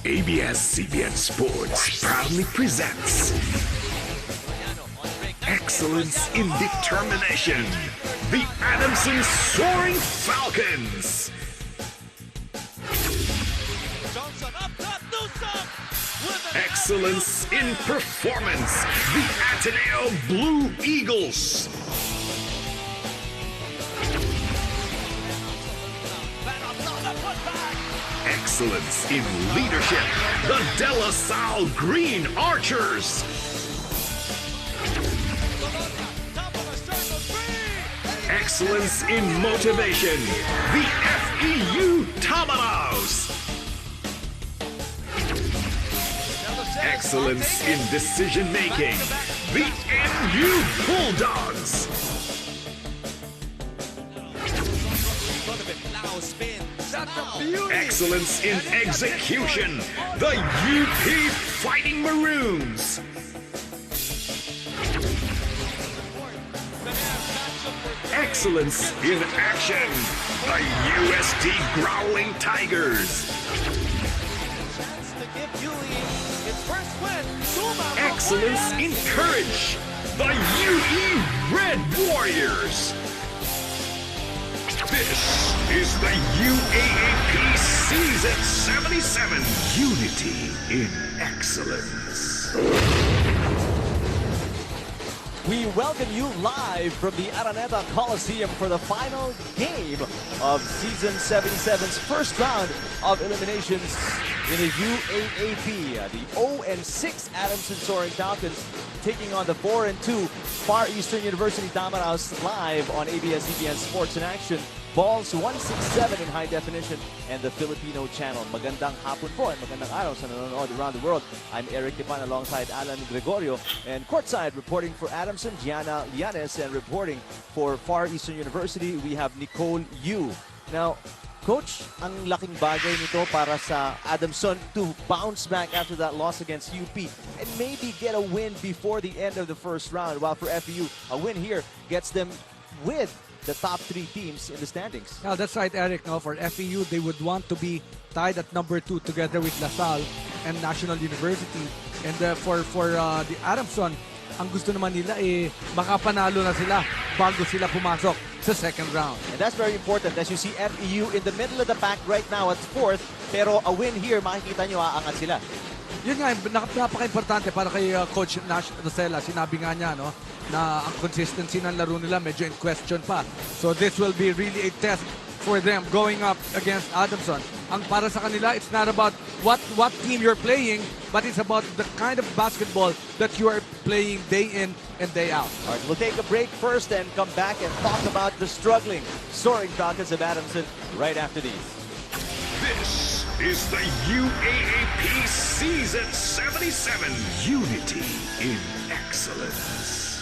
ABS-CBN Sports proudly presents Excellence in Determination, the Adamson Soaring Falcons. Excellence in Performance, the Ateneo Blue Eagles. Excellence in Leadership, the De La Salle Green Archers. Excellence in Motivation, the FEU Tamaraws. Excellence in Decision Making, the MU Bulldogs. Excellence in Execution, the UP Fighting Maroons. Excellence in Action, the USD Growling Tigers. Excellence in Courage, the UE Red Warriors. This is the UAAP Season 77, Unity in Excellence. We welcome you live from the Araneta Coliseum for the final game of Season 77's first round of eliminations in the UAAP. The 0-6 Adamson Soaring Falcons taking on the 4-2 Far Eastern University Tamaraws live on ABS-CBN Sports in Action. Balls 167 in high definition and the Filipino channel. Magandang hapon po and magandang araw sa nanonood around the world. I'm Eric Tipan alongside Alan Gregorio, and courtside reporting for Adamson, Gianna Lianes, and reporting for Far Eastern University, we have Nicole Yu. Now, Coach, ang laking bagay nito para sa Adamson to bounce back after that loss against UP and maybe get a win before the end of the first round, while for FEU, a win here gets them with the top three teams in the standings. Yeah, that's right, Eric. No, for FEU, they would want to be tied at number 2 together with La Salle and National University. And for the Adamson, ang gusto naman nila makapanalo na sila bago sila pumasok sa second round. And that's very important as you see FEU in the middle of the pack right now at 4th, pero a win here, makikita nyo aangat sila. Yun nga, napaka-importante para kay Coach Nash Rosella. Sinabi nga niya, no, na ang consistency ng laro nila medyo in question pa. So this will be really a test for them going up against Adamson. Ang para sa kanila, it's not about what team you're playing, but it's about the kind of basketball that you are playing day in and day out. All right, we'll take a break first and come back and talk about the struggling Soaring Falcons of Adamson right after these. This is the UAAP Season 77, Unity in Excellence.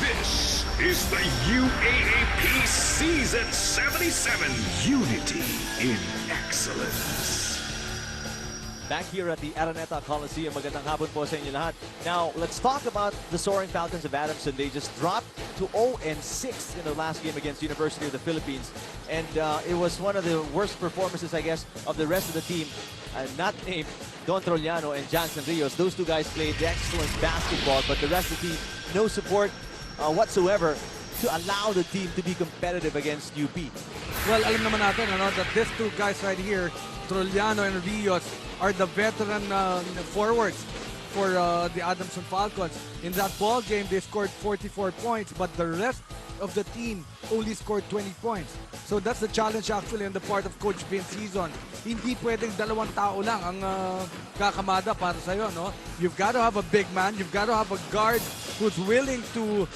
This is the UAAP Season 77, Unity in Excellence. Back here at the Araneta Coliseum, magandang hapon po sa inyo lahat. Now, let's talk about the Soaring Falcons of Adamson. They just dropped to 0-6 in the last game against University of the Philippines. And it was one of the worst performances, I guess, of the rest of the team. Not named Don Troliano and Johnson Rios. Those two guys played excellent basketball, but the rest of the team, no support whatsoever to allow the team to be competitive against UP. Well, alam naman natin that these two guys right here, Troliano and Rios, are the veteran forwards for the Adamson Falcons. In that ball game, they scored 44 points, but the rest of the team only scored 20 points. So that's the challenge actually on the part of Coach Vince Season. Hindi pwedeng dalawang tao lang ang kakamada para sa'yo, no? You've got to have a big man. You've got to have a guard who's willing to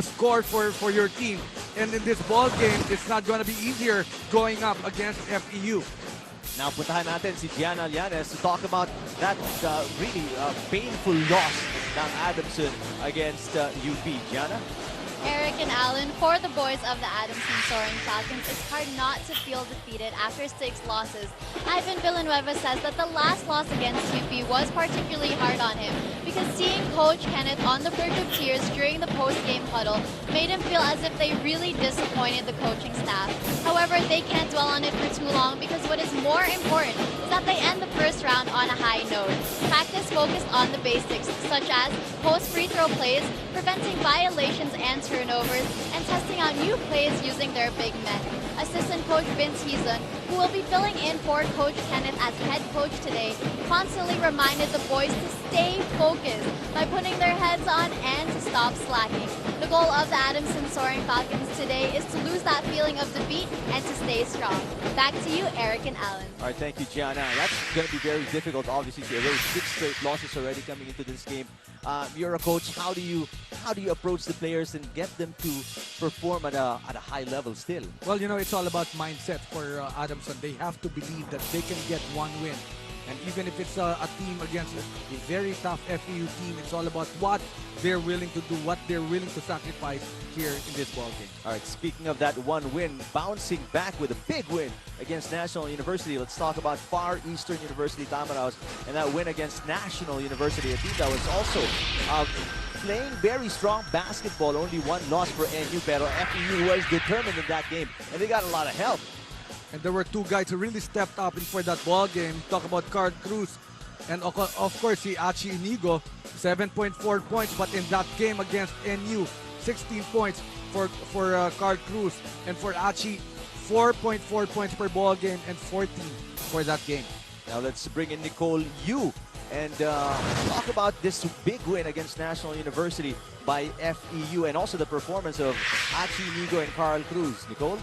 score for your team. And in this ball game, it's not going to be easier going up against FEU. Now, puntahan natin si Gianna Lianes to talk about that really painful loss ng Adamson against UP. Gianna? Eric and Alan, for the boys of the Adamson Soaring Falcons, it's hard not to feel defeated after 6 losses. Ivan Villanueva says that the last loss against UP was particularly hard on him because seeing Coach Kenneth on the verge of tears during the post-game huddle made him feel as if they really disappointed the coaching staff. However, they can't dwell on it for too long because what is more important is that they end the first round on a high note. Practice focused on the basics, such as post-free throw plays, preventing violations and turnovers, and testing out new plays using their big men. Assistant coach Vince Heason, who will be filling in for Coach Kenneth as head coach today, constantly reminded the boys to stay focused by putting their heads on and to stop slacking. The goal of the Adamson Soaring Falcons today is to lose that feeling of defeat and to stay strong. Back to you, Eric and Alan. All right, thank you, Gianna. That's going to be very difficult, obviously, to erase 6 straight losses already coming into this game. You're a coach. How do you approach the players and get them to perform at a high level still? Well, you know, it's all about mindset for Adamson. They have to believe that they can get one win. And even if it's a team against a very tough FEU team, it's all about what they're willing to do, what they're willing to sacrifice here in this ball game. All right, speaking of that one win, bouncing back with a big win against National University, let's talk about Far Eastern University Tamaraws and that win against National University, a team that was also playing very strong basketball. Only one loss for NU, pero FEU was determined in that game, and they got a lot of help. And there were 2 guys who really stepped up for that ball game. Talk about Carl Cruz and of course si Achi Inigo, 7.4 points. But in that game against NU, 16 points for Carl Cruz, and for Achi, 4.4 points per ball game and 14 for that game. Now let's bring in Nicole Yu and talk about this big win against National University by FEU and also the performance of Achi Inigo and Carl Cruz. Nicole?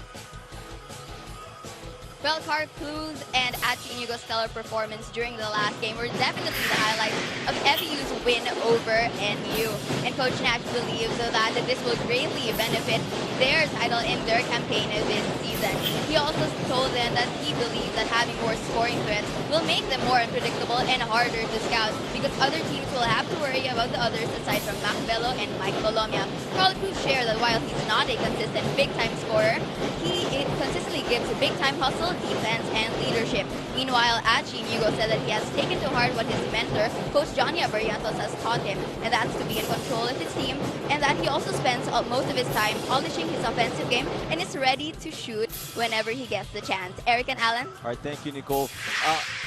Well, Carl Cruz and Achi Inigo's stellar performance during the last game were definitely the highlights of FEU's win over NU. And Coach Nash believes that this will greatly benefit their title in their campaign this season. He also told them that he believes that having more scoring threats will make them more unpredictable and harder to scout because other teams will have to worry about the others aside from Mac Bello and Mike Bologna. Carl Cruz shared that while he's not a consistent big-time scorer, he consistently gives a big-time hustle, defense, and leadership. Meanwhile, Achi Inigo said that he has taken to heart what his mentor, Coach Johnny Abarientos, has taught him, and that's to be in control of his team, and that he also spends most of his time polishing his offensive game and is ready to shoot whenever he gets the chance. Eric and Alan? All right, thank you, Nicole.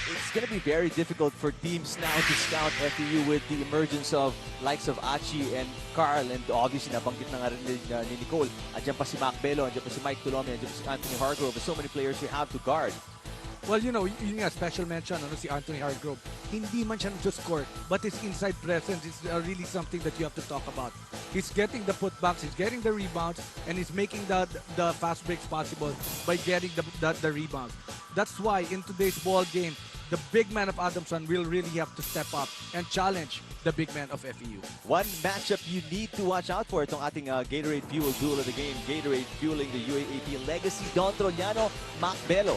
It's going to be very difficult for teams now to scout FEU with the emergence of likes of Achi and Carl, and obviously nabanggit na nga rin ni Nicole. Andiyan pa si Mac Bello, andiyan pa si Mike Tulome, andiyan pa si Anthony Hargrove. So many players you have to guard. Well, you know, yun nga, special mention, si Anthony Hargrove. Hindi man siya nag-score, but his inside presence is really something that you have to talk about. He's getting the putbacks, he's getting the rebounds, and he's making the fast breaks possible by getting the rebounds. That's why in today's ball game, the big man of Adamson will really have to step up and challenge the big man of FEU. One matchup you need to watch out for itong ating Gatorade Fuel duel of the game. Gatorade fueling the UAAP legacy. Don Trollano, Mac Bello.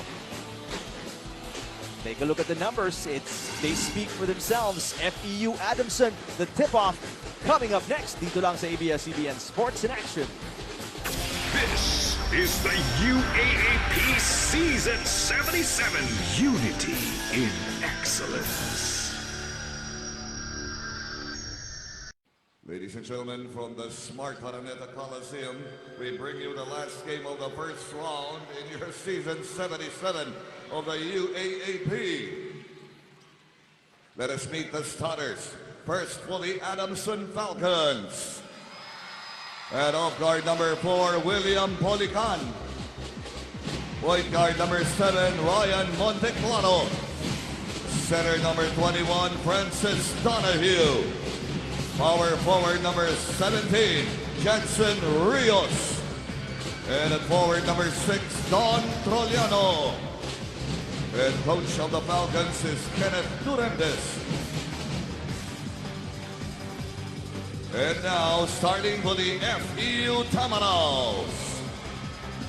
Take a look at the numbers. They speak for themselves. FEU Adamson, the tip-off coming up next. Dito lang sa ABS-CBN Sports in Action. This is the UAAP Season 77. Unity in excellence. Ladies and gentlemen, from the Smart Araneta Coliseum, we bring you the last game of the first round in your Season 77 of the UAAP. Let us meet the starters. First for the Adamson Falcons. At off guard number 4, William Polican. Point guard number 7, Ryan Monteclano. Center number 21, Francis Donahue. Power forward number 17, Jackson Rios. And at forward number 6, Don Trollano. And coach of the Falcons is Kenneth Durandes. And now starting for the FEU Tamaraws.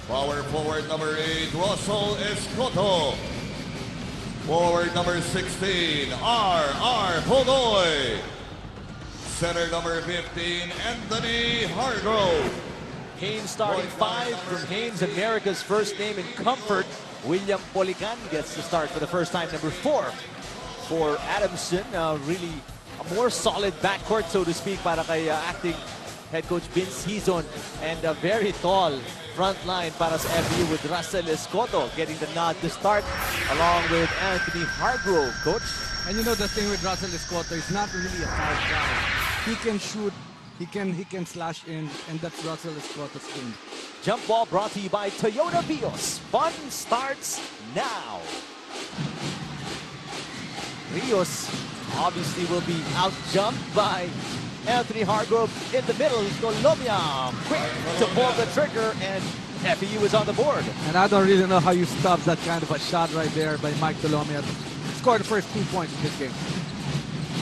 Power forward number 8, Russell Escoto. Forward number 16, R.R. Pogoy. Center number 15, Anthony Hargrove. Haynes starting 5. From Haynes, America's first name in comfort. William Polican gets the start for the first time. Number 4 for Adamson. Really a more solid backcourt, so to speak, para kay acting head coach Vince Hizon. And a very tall front line para sa FEU with Russell Escoto getting the nod to start along with Anthony Hargrove, coach. And you know the thing with Russell Escoto, he's not really a foul guy. He can shoot, he can slash in, and that's Russell Escoto's thing. Jump ball brought to you by Toyota Vios. Fun starts now. Rios obviously will be out-jumped by Anthony Hargrove in the middle. Colombia quick to pull the trigger, and FEU is on the board. And I don't really know how you stop that kind of a shot right there by Mike Colomia. Scored the first 2 points in this game.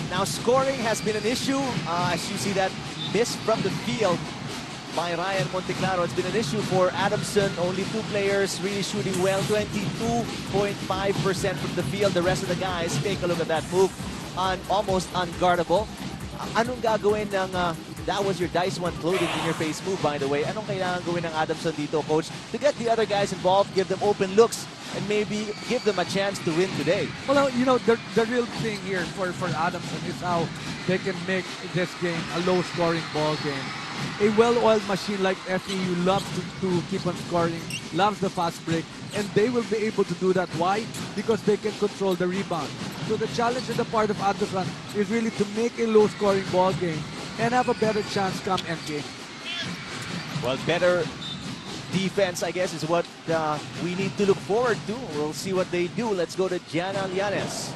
Now scoring has been an issue. As you see that miss from the field by Ryan Monteclaro. It's been an issue for Adamson. Only 2 players really shooting well. 22.5% from the field. The rest of the guys, take a look at that move. Almost unguardable. Anong gagawin ng, that was your Dice One clothing in your face move, by the way. Anong kailangan gawin ng Adamson dito, coach, to get the other guys involved, give them open looks, and maybe give them a chance to win today? Well, you know, the real thing here for Adamson is how they can make this game a low-scoring ball game. A well-oiled machine like FEU loves to keep on scoring, loves the fast break, and they will be able to do that. Why? Because they can control the rebound. So the challenge on the part of Adamson is really to make a low-scoring ball game and have a better chance come end game. Well, better defense, I guess, is what we need to look forward to. We'll see what they do. Let's go to Gianna Llanes.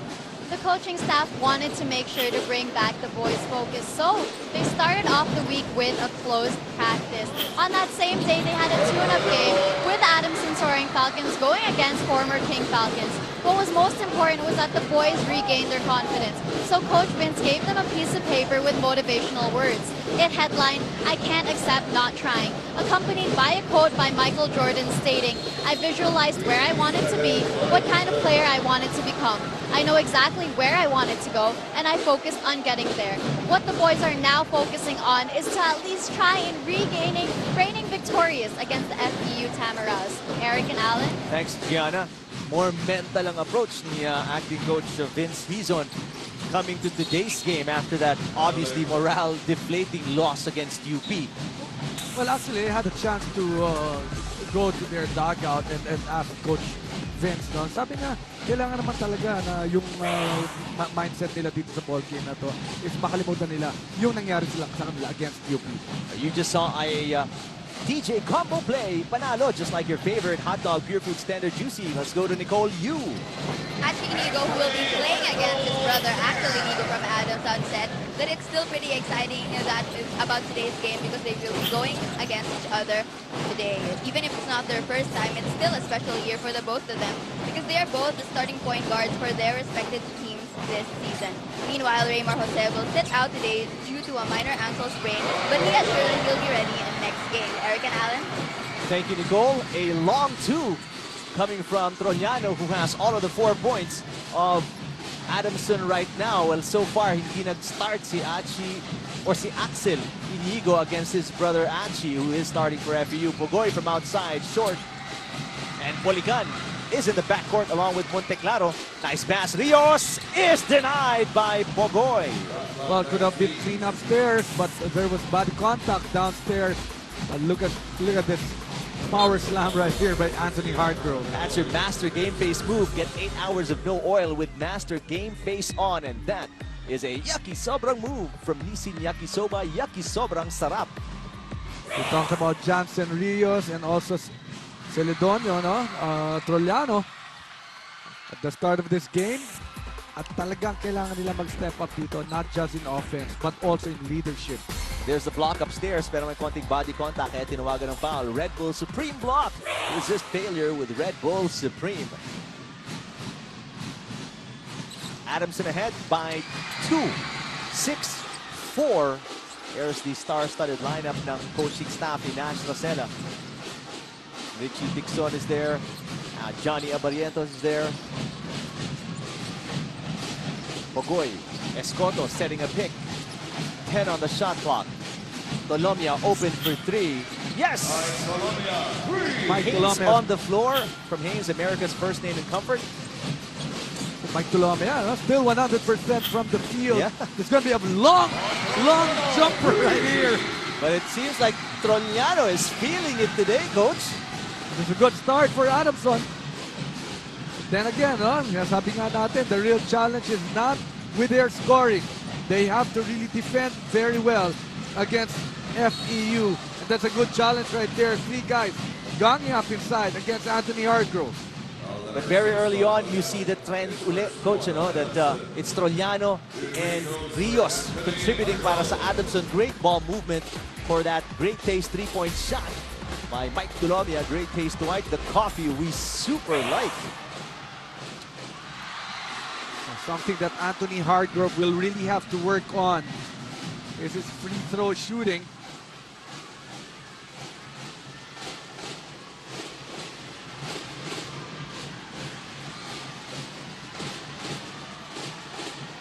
The coaching staff wanted to make sure to bring back the boys' focus, so they started off the week with a closed practice. On that same day, they had a tune-up game with Adamson Soaring Falcons going against former King Falcons. What was most important was that the boys regained their confidence, so Coach Vince gave them a piece of paper with motivational words. It headlined, "I can't accept not trying," accompanied by a quote by Michael Jordan stating, "I visualized where I wanted to be, what kind of player I wanted to become. I know exactly where I wanted to go, and I focused on getting there." What the boys are now focusing on is to at least try and reigning victorious against the FEU Tamaraws. Eric and Alan? Thanks, Gianna. More mental ang approach ni acting coach Vince Hizon coming to today's game after that obviously morale-deflating loss against UP. Well, actually, I had a chance to go to their dugout and ask Coach Vince. No? Sabi niya, kailangan naman talaga na yung mindset nila dito sa ball game na to is makalimutan nila yung nangyari sa kanila against UP. You just saw a DJ combo play. Panalo, just like your favorite hot dog, pure food, standard juicy. Let's go to Nicole Yu. Hachi Inigo, who will be playing against his brother, Axel Inigo from Adamson, said that it's still pretty exciting about today's game because they will be going against each other today. Even if it's not their first time, it's still a special year for the both of them because they are both the starting point guards for their respective teams this season. Meanwhile, Raymar Jose will sit out today due to a minor ankle sprain, but he assures he'll be ready in the next game. Eric and Alan? Thank you, Nicole. A long 2 coming from Trollano, who has all of the 4 points of Adamson right now. Well, so far, hindi nag-start si Axel Inigo against his brother Achi, who is starting for FEU. Pogoy from outside, short. And Polican is in the backcourt along with Monteclaro. Nice pass. Rios is denied by Pogoy. Well, could have been clean upstairs, but there was body contact downstairs. Look at this power slam right here by Anthony Hargrove. That's your master game face move. Get 8 hours of no oil with master game face on, and that is a Yaki Sobrang move from Nissin Yakisoba. Yaki Sobrang sarap. We talked about Jansen Rios and also Celedonio, Trollano at the start of this game. At talagang kailangan nila mag-step up dito, not just in offense, but also in leadership. There's the block upstairs, pero may konting body contact kaya tinawagan ng foul. Red Bull Supreme block. Resist failure with Red Bull Supreme. Adamson ahead by 2. 6-4. Here's the star-studded lineup ng coaching staff ni Nash Rosella. Richie Dixon is there. Johnny Abarientos is there. Pogoy. Escoto setting a pick. 10 on the shot clock. Tolomia open for three. Yes! Mike Haynes Tolomia. on the floor from Haynes, America's first name in comfort. Mike Tolomia, still 100% from the field. Yeah. It's going to be a long jumper right here. But it seems like Trollano is feeling it today, Coach. It's a good start for Adamson. Then again, sabi nga natin, the real challenge is not with their scoring. They have to really defend very well against FEU. And that's a good challenge right there. Three guys ganging up inside against Anthony Hargrove. But very early on, you see the trend ulit, Coach, that it's Trollano and Rios contributing para sa Adamson. Great ball movement for that great taste three-point shot by Mike Tolomia. Great taste to White, the coffee we super like. Something that Anthony Hargrove will really have to work on is his free throw shooting.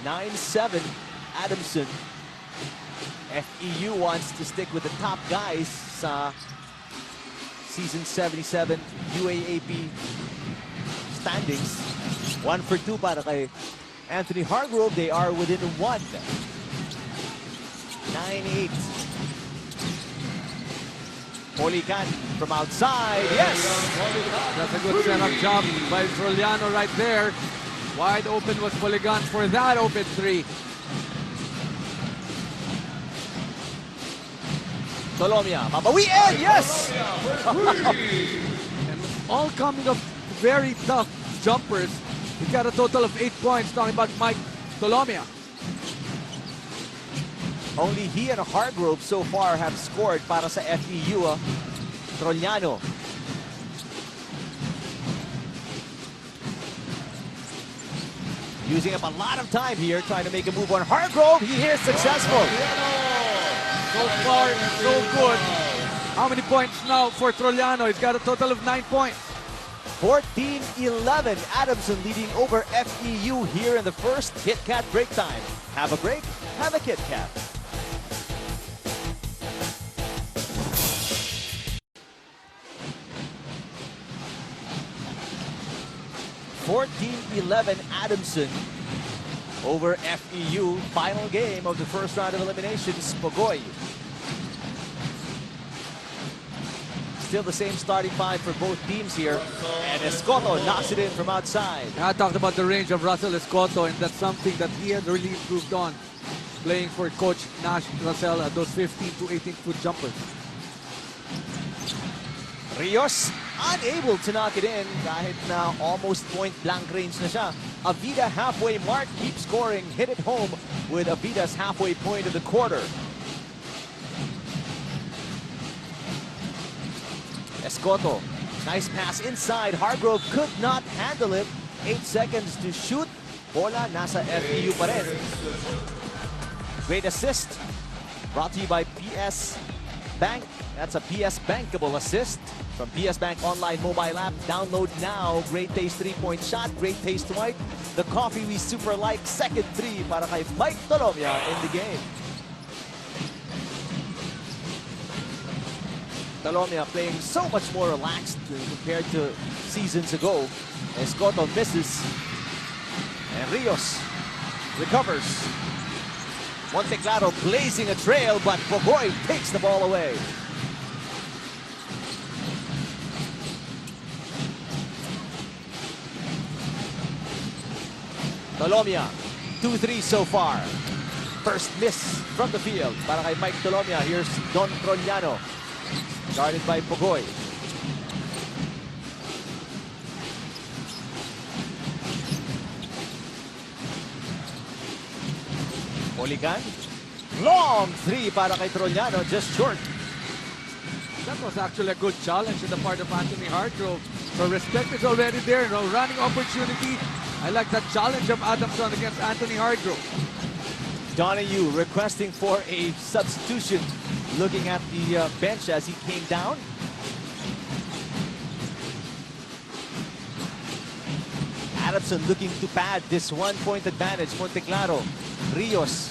(9-7) Adamson. FEU wants to stick with the top guys sa season 77 UAAP standings. 1 for 2 para kay Anthony Hargrove. They are within 1. 9-8. Polican from outside. Yes! That's a good setup job by Trollano right there. Wide open was Poligan for that open three. Tolomia, mabawiin! Yes! And all coming up very tough jumpers. He got a total of 8 points, talking about Mike Tolomia. Only he and Hargrove so far have scored para sa FEU. Trollano. Using up a lot of time here, trying to make a move on Hargrove. He is successful. So far, so good. How many points now for Trollano? He's got a total of 9 points. 14-11. Adamson leading over FEU here in the first Kit Kat break time. Have a break, have a Kit Kat. (14-11) Adamson over FEU. Final game of the first round of eliminations. Pogoy. Still the same starting five for both teams here. And Escoto knocks it in from outside. I talked about the range of Russell Escoto, and that's something that he had really improved on. Playing for Coach Nash Russell at those 15 to 18-foot jumpers. Rios unable to knock it in kahit na almost point-blank range na siya. Avida halfway mark, keep scoring, hit it home with Avida's halfway point of the quarter. Escoto, nice pass inside. Hargrove could not handle it. 8 seconds to shoot. Bola nasa FEU pa rin. Great assist. Brought to you by PS Bank. That's a PS Bankable assist from PS Bank online mobile app. Download now. Great taste three-point shot. Great taste White. The coffee we super like. Second three para kay Mike Tolomia in the game. Tolomia playing so much more relaxed compared to seasons ago. Escoto misses. And Rios recovers. Monteclaro blazing a trail, but Pogoy takes the ball away. Tolomia, 2-3 so far. First miss from the field para kay Mike Tolomia. Here's Don Trollano, guarded by Pogoy. Polican, long three para kay Trollano, just short. That was actually a good challenge on the part of Anthony Hargrove. So respect is already there, no running opportunity. I like that challenge of Adamson against Anthony Hargrove. Donahue requesting for a substitution, looking at the bench as he came down. Adamson looking to pad this one-point advantage. Monteclaro, Rios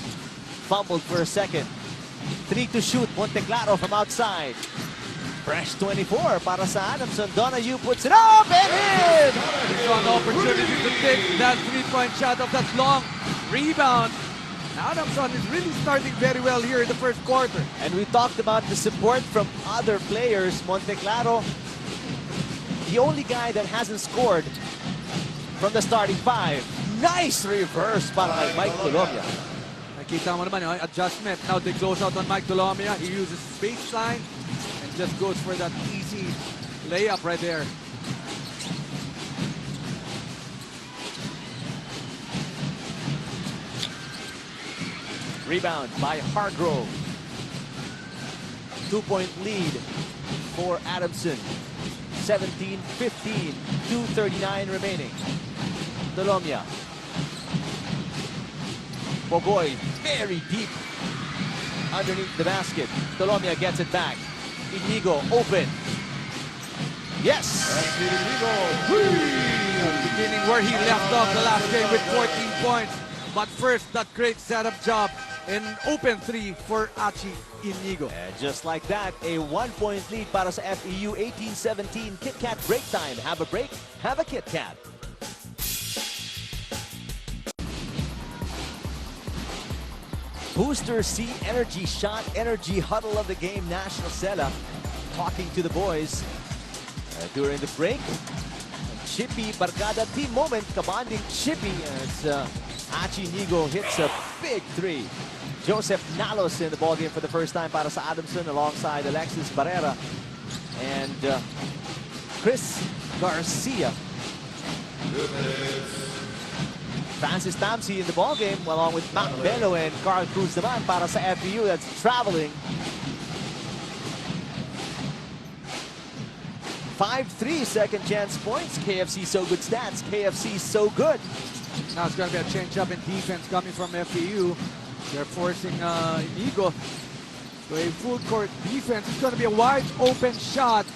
fumbled for a second. 3 to shoot. Monteclaro from outside. Fresh 24 para sa Adamson. Donahue puts it up and in! He's got an opportunity to take that three-point shot of that long rebound. Adamson is really starting very well here in the first quarter. And we talked about the support from other players. Monteclaro, the only guy that hasn't scored from the starting five. Nice reverse para kay Mike Colomia. Nakita mo naman yung adjustment. Now they close out on Mike Dolomia. He uses baseline and just goes for that easy layup right there. Rebound by Hargrove. 2-point lead for Adamson. 17-15, 2:39 remaining. Dolomia. Boboy, very deep underneath the basket. Dolomia gets it back. Inigo open. Yes! Beginning where he left off the last game with 14 points. But first, that great setup job in open three for Achi Inigo. And just like that, a 1-point lead para sa FEU. 18-17 Kit Kat break time. Have a break, have a Kit Kat. Booster C Energy Shot, Energy Huddle of the game, National Sela talking to the boys during the break. Chippy Barkada team moment, kabanding Chippy as Achi Inigo hits a big three. Joseph Nalos in the ballgame for the first time para sa Adamson alongside Alexis Barrera and Chris Garcia. Francis Tamsi in the ballgame along with Mac Bello and Carl Cruz naman para sa FEU that's traveling. 5-3 second chance points. KFC so good stats. KFC so good. Now it's going to be a change-up in defense coming from FEU. They're forcing Inigo to a full-court defense. It's going to be a wide-open shot.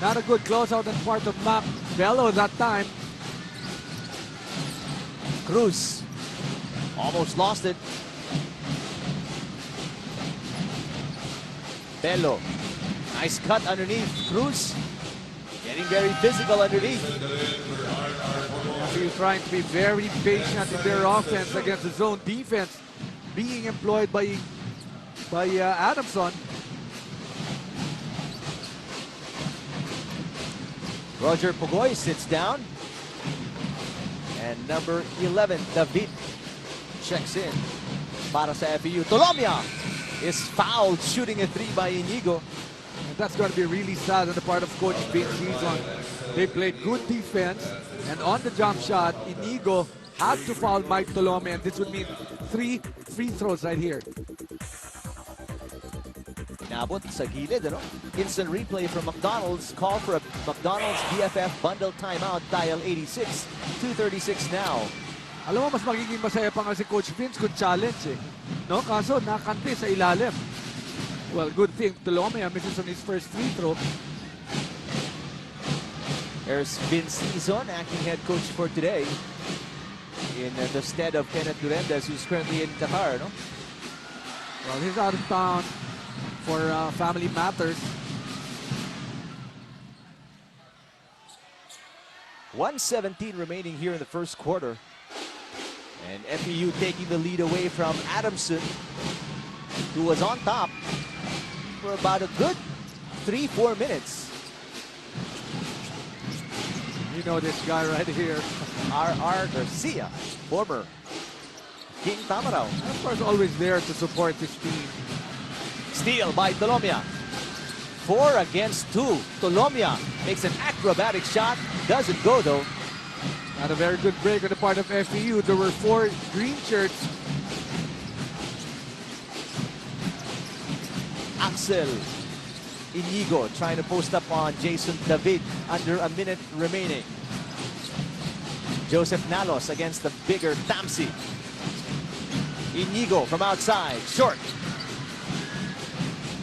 Not a good closeout on part of Mac Bello that time. Cruz almost lost it. Bello, nice cut underneath. Cruz getting very physical underneath. FEU trying to be very patient in their offense against the zone defense being employed by Adamson. Roger Pugoy sits down. And number 11, David, checks in para sa FEU. Dolomia is fouled shooting a three by Inigo. And that's going to be really sad on the part of Coach Vince Season. They played good defense, and on the jump shot, Inigo had to foul Mike Dolomia, and this would mean 3 free throws right here. Inabot sa gilid, ano? Instant replay from McDonald's. Call for a McDonald's BFF bundle timeout. Dial 86. 2:36 now. Alam mo, mas magiging masaya pa nga si Coach Vince kung challenge eh. No? Kaso, nakante sa ilalim. Well, good thing. Dolomia misses on his first free throw. There's Vince Season, acting head coach for today. In the stead of Kenneth Durendez, who's currently in Qatar, no? Well, he's out of town for family matters. 1:17 remaining here in the first quarter. And FEU taking the lead away from Adamson, who was on top for about a good 3-4 minutes. You know this guy right here. R.R. Garcia, former King Tamaraws. And of course, always there to support his team. Steal by Dolomia. 4 against 2. Dolomia makes an acrobatic shot. Doesn't go though. Not a very good break on the part of FEU. There were 4 green shirts. Axel Inigo trying to post up on Jason David. Under a minute remaining. Joseph Nalos against the bigger Tamsi. Inigo from outside. Short.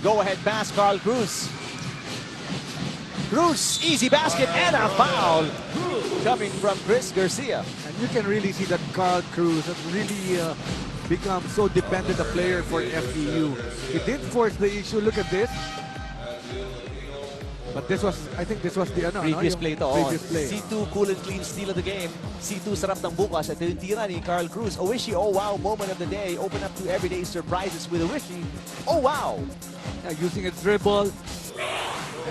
Go-ahead pass, Carl Cruz. Cruz, easy basket and a foul coming from Chris Garcia. And you can really see that Carl Cruz has really become so dependent a player for FEU. He did force the issue. Look at this. But this was, I think this was the Previous yung play to. previous play. C2 cool and clean steal of the game. C2 sarap ng bukas. At yung tira ni Carl Cruz. Owishi, oh wow, moment of the day. Open up to everyday surprises with Owishi. Oh wow! Yeah, using its dribble.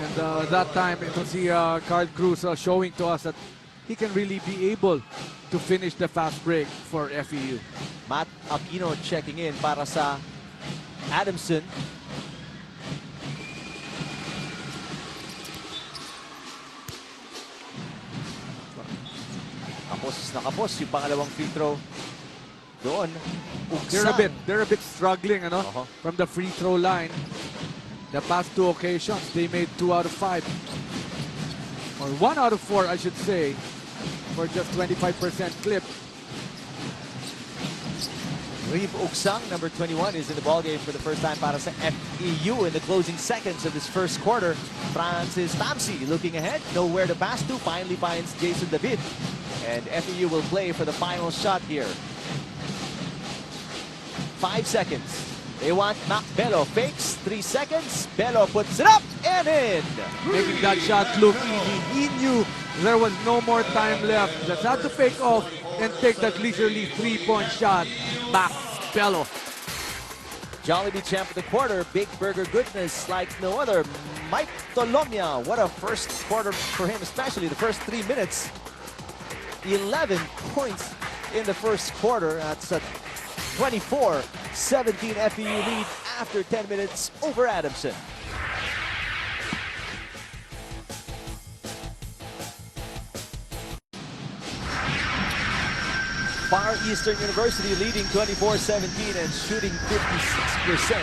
And that time, ito si Carl Cruz showing to us that he can really be able to finish the fast break for FEU. Matt Aquino checking in para sa Adamson. Nakapos yung pangalawang free throw. Doon. They're a bit struggling, from the free throw line. The past 2 occasions, they made 2 out of 5. Or 1 out of 4, I should say, for just 25% clip. Reeve Uksang, number 21, is in the ballgame for the first time para sa FEU in the closing seconds of this first quarter. Francis Tamsi looking ahead, nowhere to pass to, finally finds Jason David. And FEU will play for the final shot here. 5 seconds. They want Mac Bello. Fakes, 3 seconds. Bello puts it up and in. Making that shot look easy. He knew there was no more time left. Just had to fake off and take that leisurely 3-point shot. Mac Bello. Jollibee champ of the quarter. Big burger goodness like no other. Mike Tolomia. What a first quarter for him, especially the first 3 minutes. 11 points in the first quarter. That's a 24-17 FEU lead after 10 minutes over Adamson. Far Eastern University leading 24-17 and shooting 56%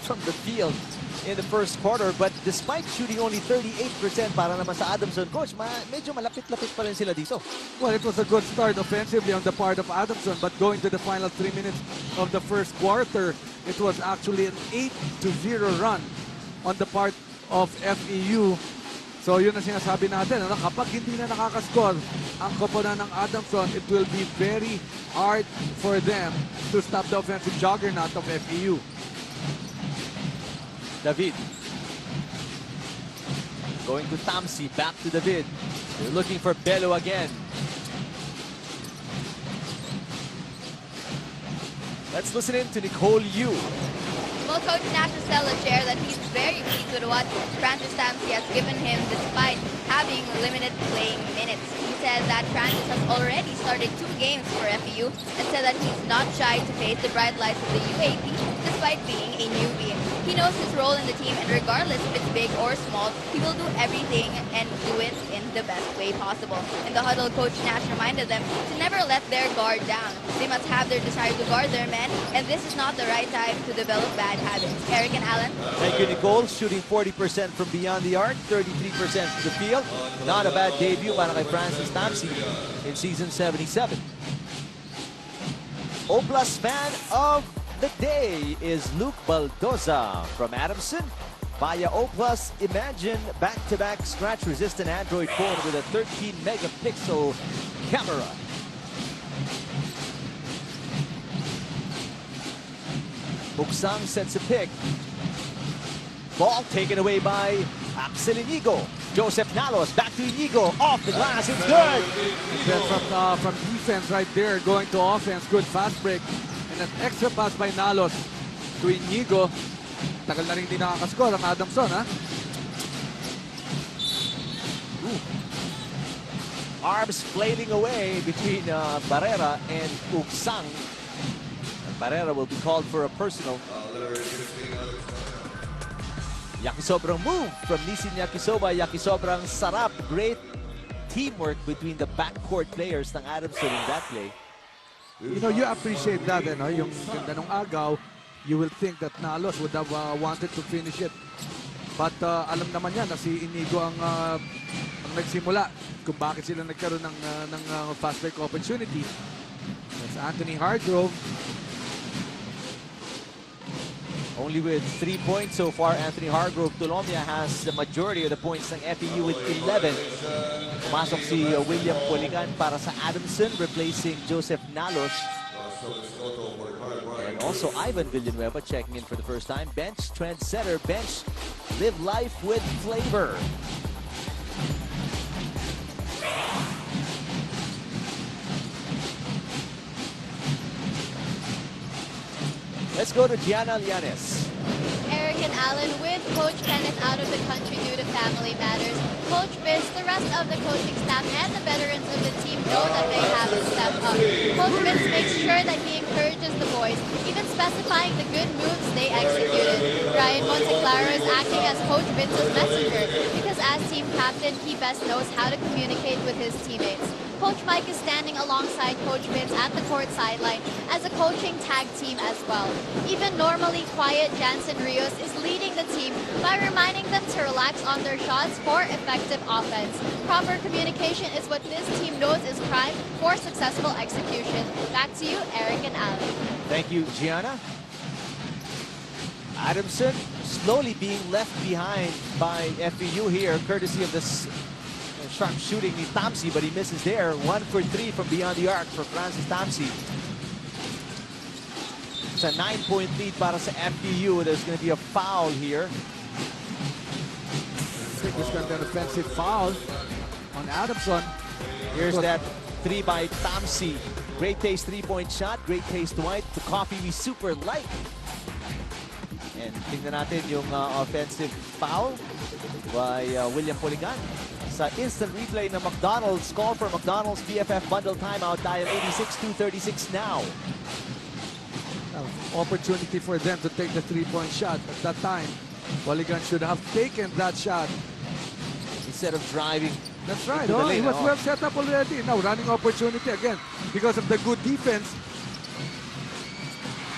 from the field in the first quarter, but despite shooting only 38% para naman sa Adamson, coach, medyo malapit-lapit pa rin sila dito. Well, it was a good start offensively on the part of Adamson, but going to the final 3 minutes of the first quarter, it was actually an 8-0 run on the part of FEU. So yun ang sinasabi natin, kapag hindi na nakakascore ang koponan ng Adamson, it will be very hard for them to stop the offensive juggernaut of FEU. David. Going to Tamsi, back to David. They're looking for Bello again. Let's listen in to Nicole Yu. Well, Coach Nash Stella shared that he's very pleased with what Francis Tamsi has given him despite having limited playing minutes. He said that Francis has already started 2 games for FEU and said that he's not shy to face the bright lights of the UAAP despite being a newbie. He knows his role in the team, and regardless if it's big or small, he will do everything and do it in the best way possible. In the huddle, Coach Nash reminded them to never let their guard down. They must have their desire to guard their men, and this is not the right time to develop bad habits. Eric and Alan? Thank you, Nicole. Shooting 40% from beyond the arc, 33% to the field. Not a bad debut para kay Francis Tamsi in season 77. O+ fan of the day is Luke Baldoza from Adamson. Via O+, imagine back-to-back scratch-resistant Android phone with a 13-megapixel camera. Buksang sets a pick. Ball taken away by Axel Inigo. Joseph Nalos back to Inigo. Off the glass, it's good. From defense right there, going to offense, good fast break. And an extra pass by Nalos to Inigo. Tagal na rin hindi nakakascore ang Adamson, ha? Arms flailing away between Barrera and Uksang. And Barrera will be called for a personal. Yakisobrang move from Nisin Yakisoba. Yakisobrang sarap. Great teamwork between the backcourt players ng Adamson in that play. You know, you appreciate that, yung ganda ng agaw. You will think that Nalos would have wanted to finish it. But alam naman yan na si Inigo ang nagsimula kung bakit sila nagkaroon ng fast break opportunity. That's Anthony Hargrove. Only with 3 points so far, Anthony Hargrove. Tolomia has the majority of the points ng FEU with 11. Masok si William Polican para sa Adamson, replacing Joseph Nalos. So let's go to work hard, Brian. And also Ivan Villanueva checking in for the first time. Bench trendsetter, bench live life with flavor. Let's go to Gianna Llanes. Eric and Alan with Coach Kenneth out of the country due to family matters. Coach Vince, the rest of the coaching staff and the veterans of the team know that they have to step up. Coach Vince makes sure that he encourages the boys, even specifying the good moves they executed. Ryan Monteclaro is acting as Coach Vince's messenger because as team captain, he best knows how to communicate with his teammates. Coach Mike is standing alongside Coach Vince at the court sideline as a coaching tag team as well. Even normally quiet Jansen Rios is leading the team by reminding them to relax on their shots for effective offense. Proper communication is what this team knows is prime for successful execution. Back to you, Eric and Alan. Thank you, Gianna. Adamson slowly being left behind by FEU here, courtesy of this sharp shooting ni Tamsi, but he misses there. 1 for 3 from beyond the arc for Francis Tamsi. It's a 9-point lead para sa FEU. There's going to be a foul here. I think it's going to be an offensive foul on Adamson. Here's that 3 by Tamsi. Great taste 3-point shot. Great taste white. The coffee we super like. And tingnan natin yung offensive foul by William Poligan. Sa instant replay ng McDonald's, call for McDonald's PFF bundle timeout, dial 86-236 now. Opportunity for them to take the 3-point shot. At that time, Poligan should have taken that shot. Instead of driving. That's right. into the lane. He was well set up already. Now running opportunity again because of the good defense.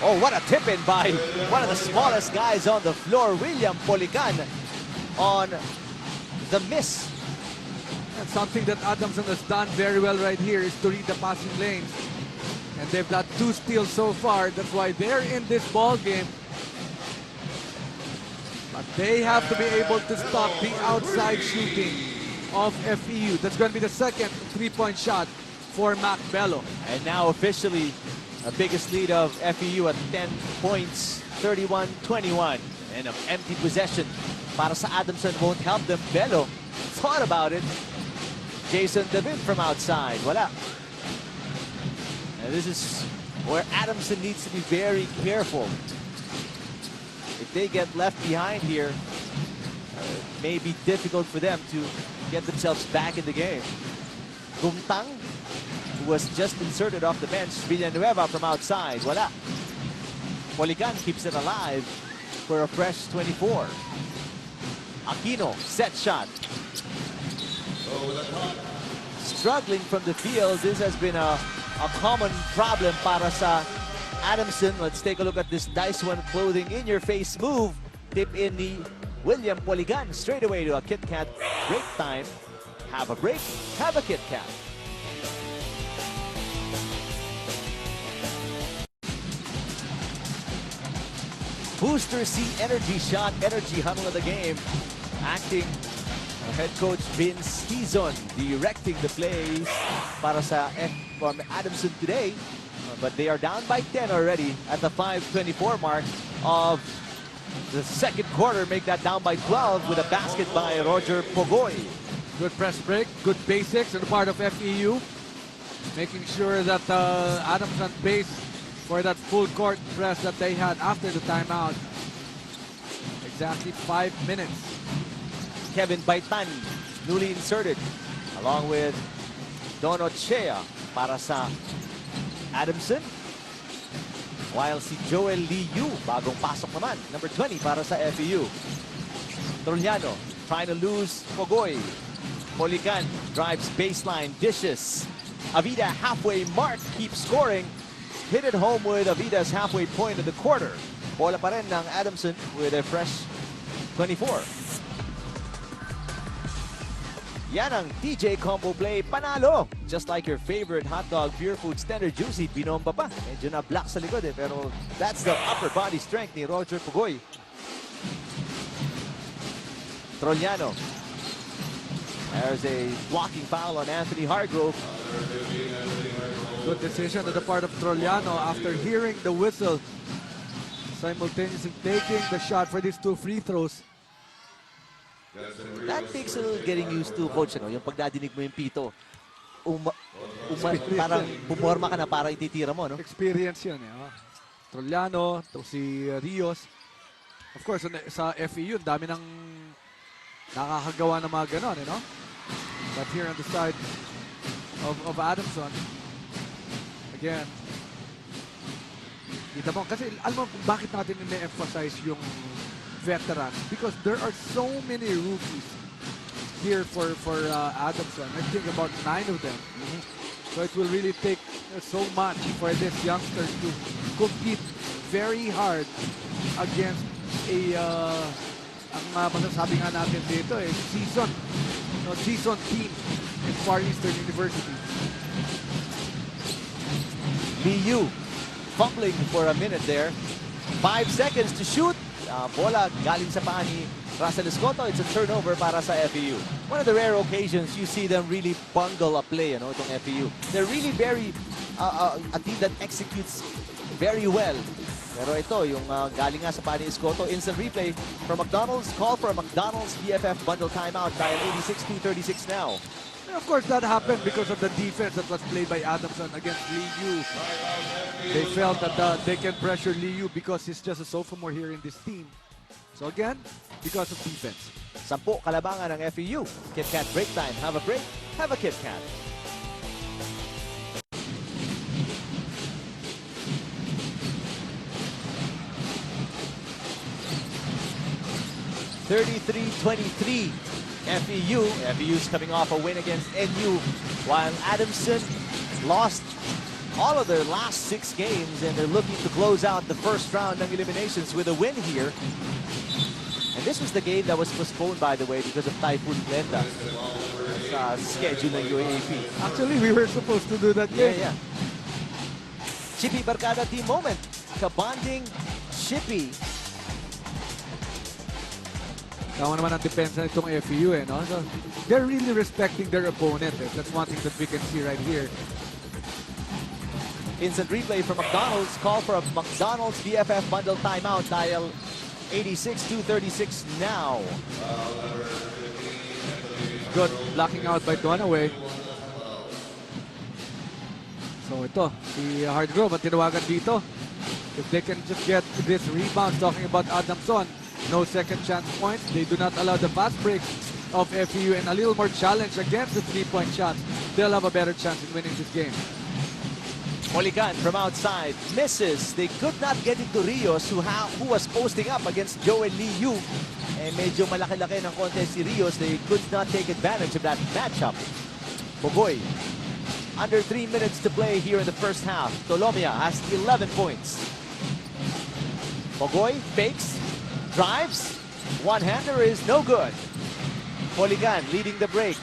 Oh, what a tip-in by one of the smallest guys on the floor, William Poligan, on the miss. And something that Adamson has done very well right here is to read the passing lanes. And they've got 2 steals so far. That's why they're in this ball game. But they have to be able to stop the outside shooting of FEU. That's going to be the second 3-point shot for Mac Bello. And now officially, the biggest lead of FEU at 10 points, 31-21. And an empty possession para sa Adamson won't help them. Bello thought about it. Jason David from outside. Wala. And this is where Adamson needs to be very careful. If they get left behind here, it may be difficult for them to get themselves back in the game. Gumtang, who was just inserted off the bench. Villanueva from outside. Wala. Poligan keeps it alive for a fresh 24. Aquino, set shot. Struggling from the field. This has been a common problem para sa Adamson. Let's take a look at this Dice One clothing in-your-face move. Tip in the William Poligan straight away to a Kit Kat. Break time. Have a break. Have a Kit Kat. Booster C energy shot, energy huddle of the game. Acting head coach Vince Hizon directing the plays para sa Adamson today. But they are down by 10 already at the 5:24 mark of the second quarter. Make that down by 12 with a basket by Roger Pogoy. Good press break, good basics on the part of FEU. Making sure that Adamson pays for that full court press that they had after the timeout. Exactly 5 minutes. Kevin Baitan, newly inserted, along with Don Ochea para sa Adamson. While si Joel Liu, bagong pasok naman, number 20 para sa FEU. Trollano trying to lose Pogoy. Poligan drives baseline, dishes. Avida halfway mark, keeps scoring. Hit it home with Avida's halfway point of the quarter. Bola pa rin ng Adamson with a fresh 24. Yan ang TJ combo play, panalo. Just like your favorite hot dog, Pure Foods Tender Juicy, binomba pa. Medyo na black sa likod pero that's the upper body strength ni Roger Pugoy. Trollano. There's a blocking foul on Anthony Hargrove. Good decision on the part of Trollano after hearing the whistle. Simultaneously taking the shot for these 2 free throws. That takes a little getting used to, coach. Ano? Yung pagdadinig mo yung pito, parang pumorma ka na para ititira mo. No? Experience yun. Trollano, to si Rios. Of course, sa FEU, dami ng nakakagawa ng mga ganon, you know? But here on the side of Adamson, again, kita mo, kasi alam mo kung bakit natin ina-emphasize yung veterans, because there are so many rookies here for Adamson. I think about 9 of them. So it will really take so much for this youngster to compete very hard against ang masasabi nga natin dito season team in Far Eastern University. FEU fumbling for a minute there. 5 seconds to shoot. Bola galing sa paa ni Russell Escoto. It's a turnover para sa FEU. One of the rare occasions you see them really bungle a play, itong FEU. They're really very a team that executes very well. Pero ito, yung galing nga sa paa ni Escoto, instant replay from McDonald's. Call for a McDonald's BFF bundle timeout. Dial 86-236 now. And of course, that happened because of the defense that was played by Adamson against Lee Yu. They felt that they can pressure Lee Yu because he's just a sophomore here in this team. So again, because of defense. 10 kalabangan ng FEU. Kit Kat break time. Have a break. Have a Kit Kat. 33-23 FEU. FEU's coming off a win against NU, while Adamson lost all of their last 6 games, and they're looking to close out the first round of eliminations with a win here. And this was the game that was postponed, by the way, because of Typhoon Glenda. Schedule ng UAAP. Actually, we were supposed to do that game. Yeah. Chippy Barkada team moment. Kabanding Chippy. Tama naman ang depensa nitong FEU, no? So, they're really respecting their opponent. That's one thing that we can see right here. Instant replay from McDonald's. Call for a McDonald's BFF bundle timeout. Dial 86-236 now. Good blocking out by Dunaway. So ito, si Hardgrove ang tinawagan dito. If they can just get this rebound, talking about Adamson, no second chance points. They do not allow the fast break of FEU and a little more challenge against the 3-point shots. They'll have a better chance in winning this game. Polican from outside misses. They could not get into Rios, who was posting up against Joel Liu. And medyo malaki-laki ng konti si Rios. They could not take advantage of that matchup. Bogoy, under 3 minutes to play here in the first half. Tolomia has 11 points. Bogoy fakes, drives. One-hander is no good. Polican leading the break.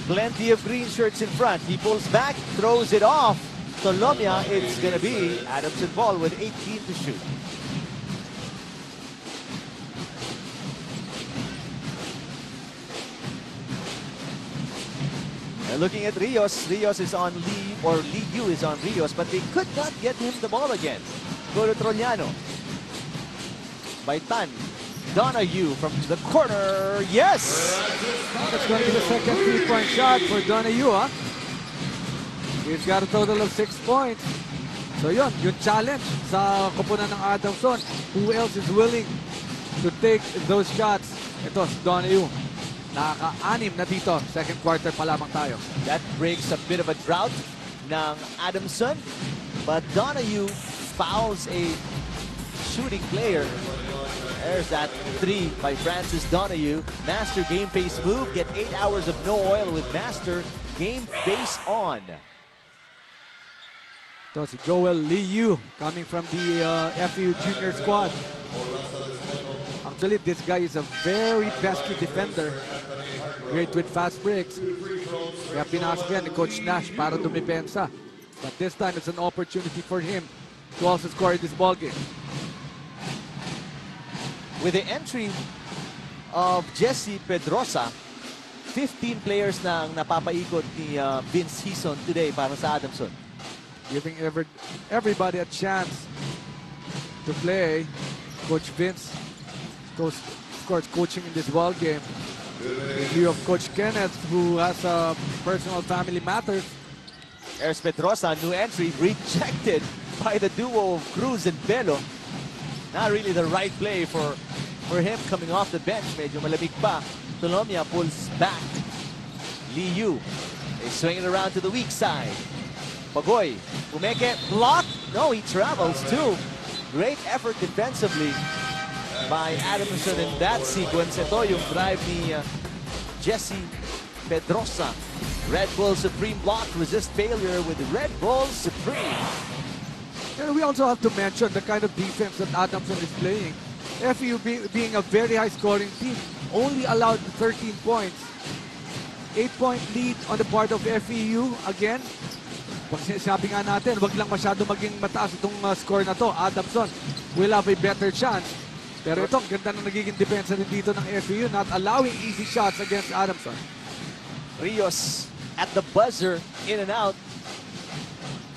Plenty of green shirts in front. He pulls back, throws it off. Tolomia, it's going to be Adamson ball with 18 to shoot. And looking at Rios, Rios is on Lee, or Liu is on Rios, but they could not get him the ball again. Go to Trollano. Baitan. Donahue from the corner. Yes! That's going to be the second 3-point shot for Donahue, huh? He's got a total of 6 points. So yun, yung challenge sa koponan ng Adamson. Who else is willing to take those shots? Ito, si Donahue. Nakaka-anim na dito. Second quarter pa lamang tayo. That breaks a bit of a drought ng Adamson. But Donahue fouls a shooting player. There's that 3 by Francis Donahue. Master game face move. Get 8 hours of no oil with Master game face on. Ito si Joel Liu coming from the FEU junior squad. Actually, this guy is a very pesky defender. Great with fast breaks. Kaya pinasok yan ni Coach Nash para dumipensa. But this time, it's an opportunity for him to also score in this ballgame. With the entry of Jesse Pedrosa, 15 players na ang napapaikot ni Vince Hison today para sa Adamson. giving everybody a chance to play. Coach Vince, of course, coaching in this ball game. In view of Coach Kenneth, who has personal family matters. There's Pedrosa, new entry, rejected by the duo of Cruz and Belo. Not really the right play for him coming off the bench. Medyo malamig pa. Tolomia pulls back. Liu, they swing it around to the weak side. Pagoy, Umeke, block. No, he travels too. Great effort defensively by Adamson in that sequence. Ito yung drive ni Jesse Pedrosa. Red Bull Supreme block, resist failure with Red Bull Supreme. And we also have to mention the kind of defense that Adamson is playing. FEU being a very high-scoring team, only allowed 13 points. 8-point lead on the part of FEU. Again, pag sinasabi nga natin, wag lang masyado maging mataas itong score na to. Adamson will have a better chance. Pero ito, ganda na nagiging depensa din dito ng FEU, not allowing easy shots against Adamson. Rios at the buzzer, in and out.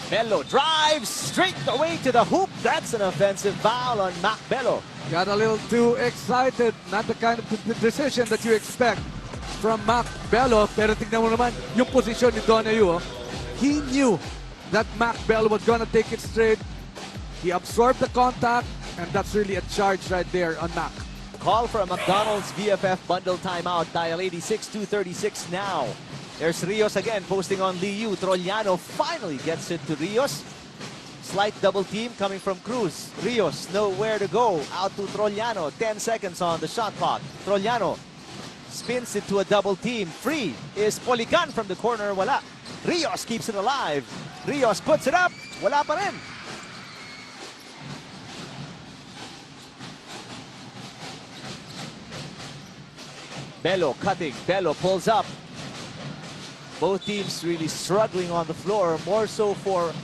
Bello drives straight away to the hoop. That's an offensive foul on Mac Bello. Got a little too excited. Not the kind of decision that you expect from Mac Bello. Pero tignan mo naman yung posisyon ni Donayu. He knew that Mac Bello was gonna take it straight. He absorbed the contact, and that's really a charge right there on Mac. Call for a McDonald's VFF bundle timeout. Dial 86-236 now. There's Rios again, posting on Liu. Trollano finally gets it to Rios. Slight double team coming from Cruz. Rios, nowhere to go. Out to Trollano. 10 seconds on the shot clock. Trollano spins it to a double team. Free is Polican from the corner. Wala. Rios keeps it alive. Rios puts it up. Wala pa rin. Bello cutting. Bello pulls up. Both teams really struggling on the floor. More so for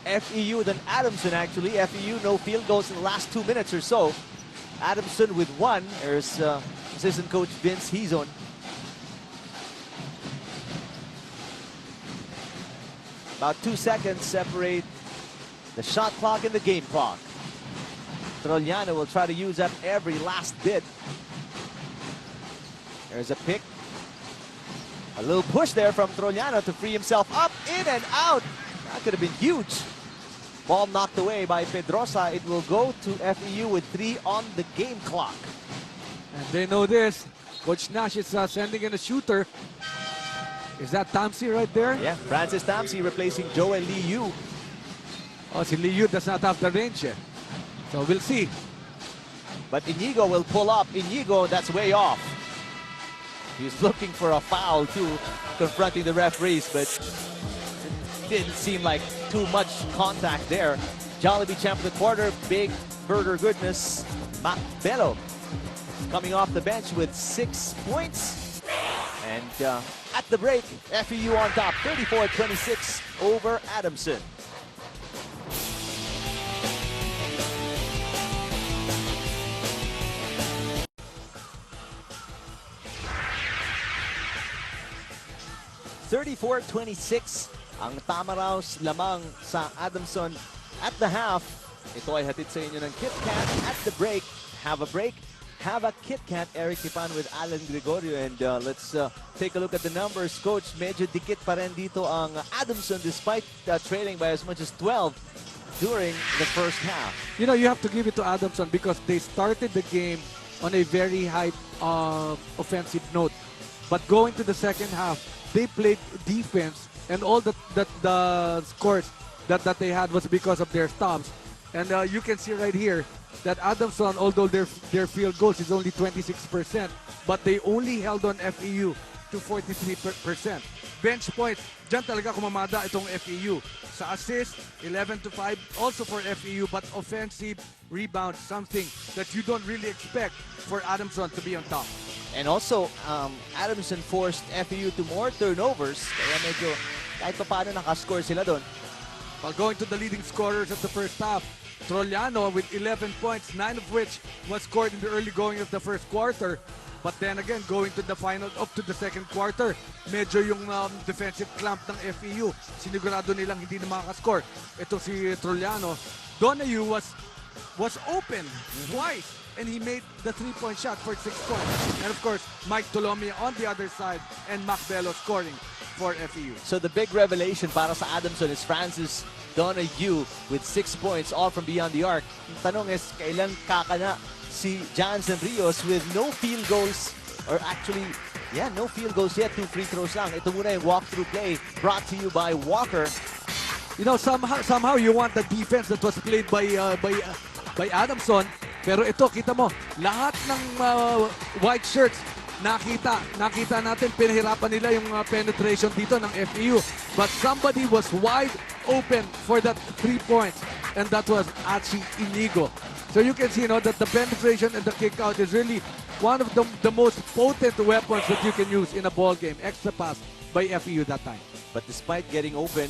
FEU than Adamson, actually. FEU, no field goals in the last 2 minutes or so. Adamson with one. There's assistant coach Vince Hizon. About 2 seconds separate the shot clock and the game clock. Trollano will try to use up every last bit. There's a pick. A little push there from Trollano to free himself up, in and out. That could have been huge. Ball knocked away by Pedrosa. It will go to FEU with 3 on the game clock. And they know this. Coach Nash is sending in a shooter. Is that Tamsi right there? Yeah, Francis Tamsi replacing Joel Liu. Oh, si Liu does not have the range yet. So we'll see. But Inigo will pull up. Inigo, that's way off. He's looking for a foul too, confronting the referees, but it didn't seem like too much contact there. Jollibee champ of the quarter, big burger goodness. Mac Bello coming off the bench with 6 points. And at the break, FEU on top, 34-26 over Adamson. (34-26) ang Tamaraws lamang sa Adamson at the half. Ito ay hatid sa inyo ng Kit Kat. At the break, have a break, have a Kit Kat. Eric Kipan with Alan Gregorio, and let's take a look at the numbers. Coach, medyo dikit pa rin dito ang Adamson despite trailing by as much as 12 during the first half. You know, you have to give it to Adamson because they started the game on a very high offensive note. But going to the second half, they played defense, and all the scores that they had was because of their stops. And you can see right here that Adamson, although their field goals is only 26%, but they only held on FEU to 43%. Bench points, dyan talaga kumamada itong FEU. Sa assist, 11-5, also for FEU, but offensive rebound, something that you don't really expect for Adamson to be on top. And also, Adamson forced FEU to more turnovers. Kaya medyo kahit pa paano nakascore sila doon. While going to the leading scorers of the first half, Trollano with 11 points, 9 of which was scored in the early going of the first quarter. But then again, going to the final, up to the second quarter, medyo yung defensive clamp ng FEU, sinigurado nilang hindi na makakascore. Ito si Trollano. Donahue was open twice, and he made the 3-point shot for 6 points. And of course, Mike Tolomia on the other side, and Mac Bello scoring for FEU. So the big revelation para sa Adamson is Francis Donahue with 6 points, all from beyond the arc. Ang tanong is, kailan kakana si Jansen Rios with no field goals, or actually, yeah, no field goals yet, 2 free throws lang. Ito muna yung walkthrough play brought to you by Walker. You know, somehow you want the defense that was played by Adamson. Pero ito, kita mo, lahat ng white shirts, nakita natin, pinahirapan nila yung penetration dito ng FEU. But somebody was wide open for that 3 points, and that was Achi Inigo. So you can see, you know, that the penetration and the kick out is really one of the most potent weapons that you can use in a ball game. Extra pass by FEU that time. But despite getting open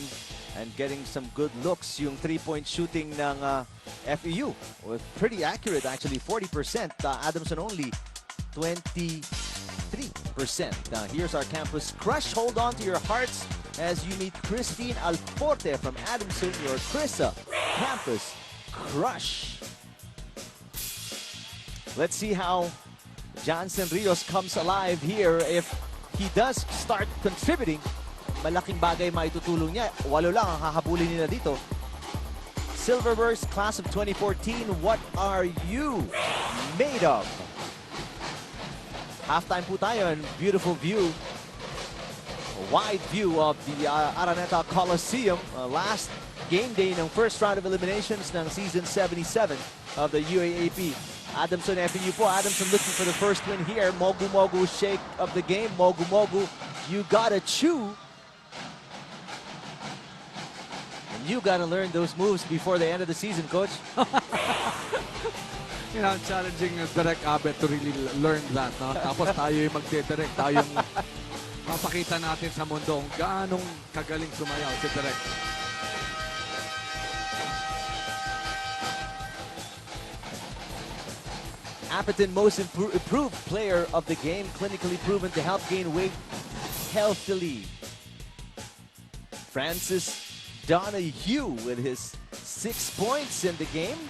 and getting some good looks, yung 3-point shooting ng FEU was pretty accurate actually, 40%. Adamson only 23%. Here's our campus crush. Hold on to your hearts as you meet Christine Alforte from Adamson, your Krissa campus crush. Let's see how Jansen Rios comes alive here. If he does start contributing, malaking bagay maitutulong niya. 8 lang ang hahabulin nila dito. Silverbergs, class of 2014, what are you made of? Halftime po tayo, and beautiful view, a wide view of the Araneta Coliseum. Last game day ng first round of eliminations ng season 77 of the UAAP. Adamson FEU po. Adamson looking for the first win here. Mogu Mogu shake of the game. Mogu Mogu, you gotta chew. And you gotta learn those moves before the end of the season, Coach. You know, challenging Direk Abet to really learn that. No? Tapos tayo yung magdidirect. Tayo yung papakita natin sa mundo kung gaanong kagaling sumayaw si Direk. Appleton, most improved player of the game, clinically proven to help gain weight healthily. Francis Donahue with his 6 points in the game.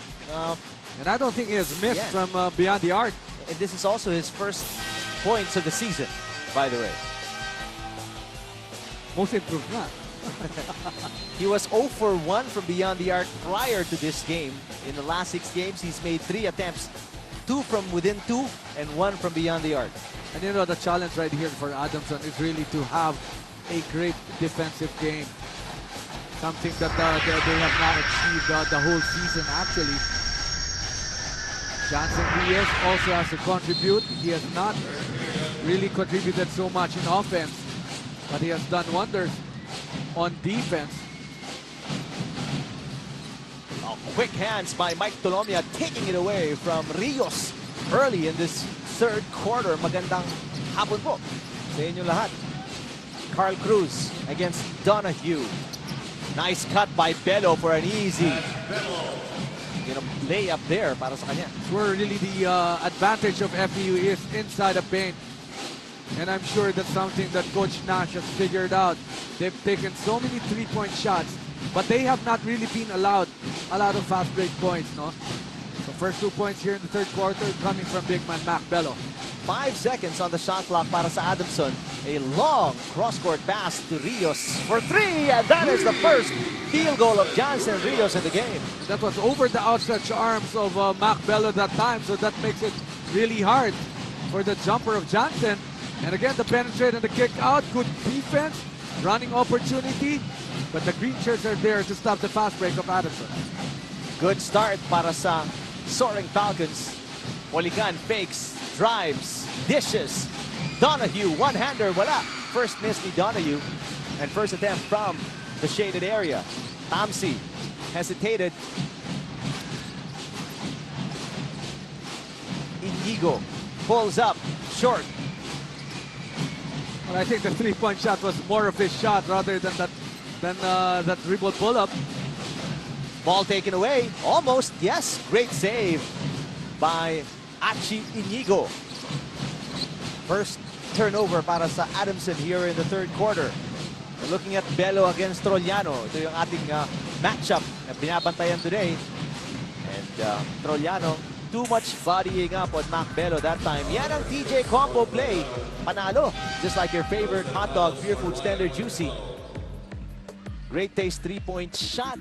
And I don't think he has missed from beyond the arc. And this is also his first points of the season, by the way. Most improved na. He was 0 for 1 from beyond the arc prior to this game. In the last 6 games, he's made 3 attempts, 2 from within 2 and 1 from beyond the arc. And you know, the challenge right here for Adamson is really to have a great defensive game. Something that they have not achieved the whole season, actually. Jansen Rios also has to contribute. He has not really contributed so much in offense, but he has done wonders on defense. Oh, quick hands by Mike Tolomia, taking it away from Rios early in this third quarter. Magandang hapon po sa inyo lahat. Carl Cruz against Donahue. Nice cut by Bello for an easy layup there para sa kanya. Where really the advantage of FEU is inside the paint. And I'm sure that's something that Coach Nash has figured out. They've taken so many 3-point shots, but they have not really been allowed a lot of fast break points, no? So first 2 points here in the third quarter coming from big man Mac Bello. 5 seconds on the shot clock para sa Adamson. A long cross-court pass to Rios for 3, and that is the first field goal of Jansen Rios in the game. That was over the outstretched arms of Mac Bello that time, so that makes it really hard for the jumper of Jansen. And again, the penetrate and the kick out, good defense, running opportunity, but the green shirts are there to stop the fast break of Adamson. Good start para sa Soaring Falcons. Polican fakes, drives, dishes. Donahue, one-hander, wala. First miss ni Donahue, and first attempt from the shaded area. Tamsi hesitated. Inigo pulls up, short. Well, I think the 3-point shot was more of his shot rather than that dribble pull-up. Ball taken away. Almost. Yes. Great save by Achi Inigo. First turnover para sa Adamson here in the third quarter. We're looking at Bello against Trollano. Ito yung ating matchup na binabantayan today. And Trollano, too much bodying up on Mac Bello that time. Yan ang TJ combo play. Panalo. Just like your favorite hot dog, Pure Foods Tender Juicy. Great taste 3-point shot.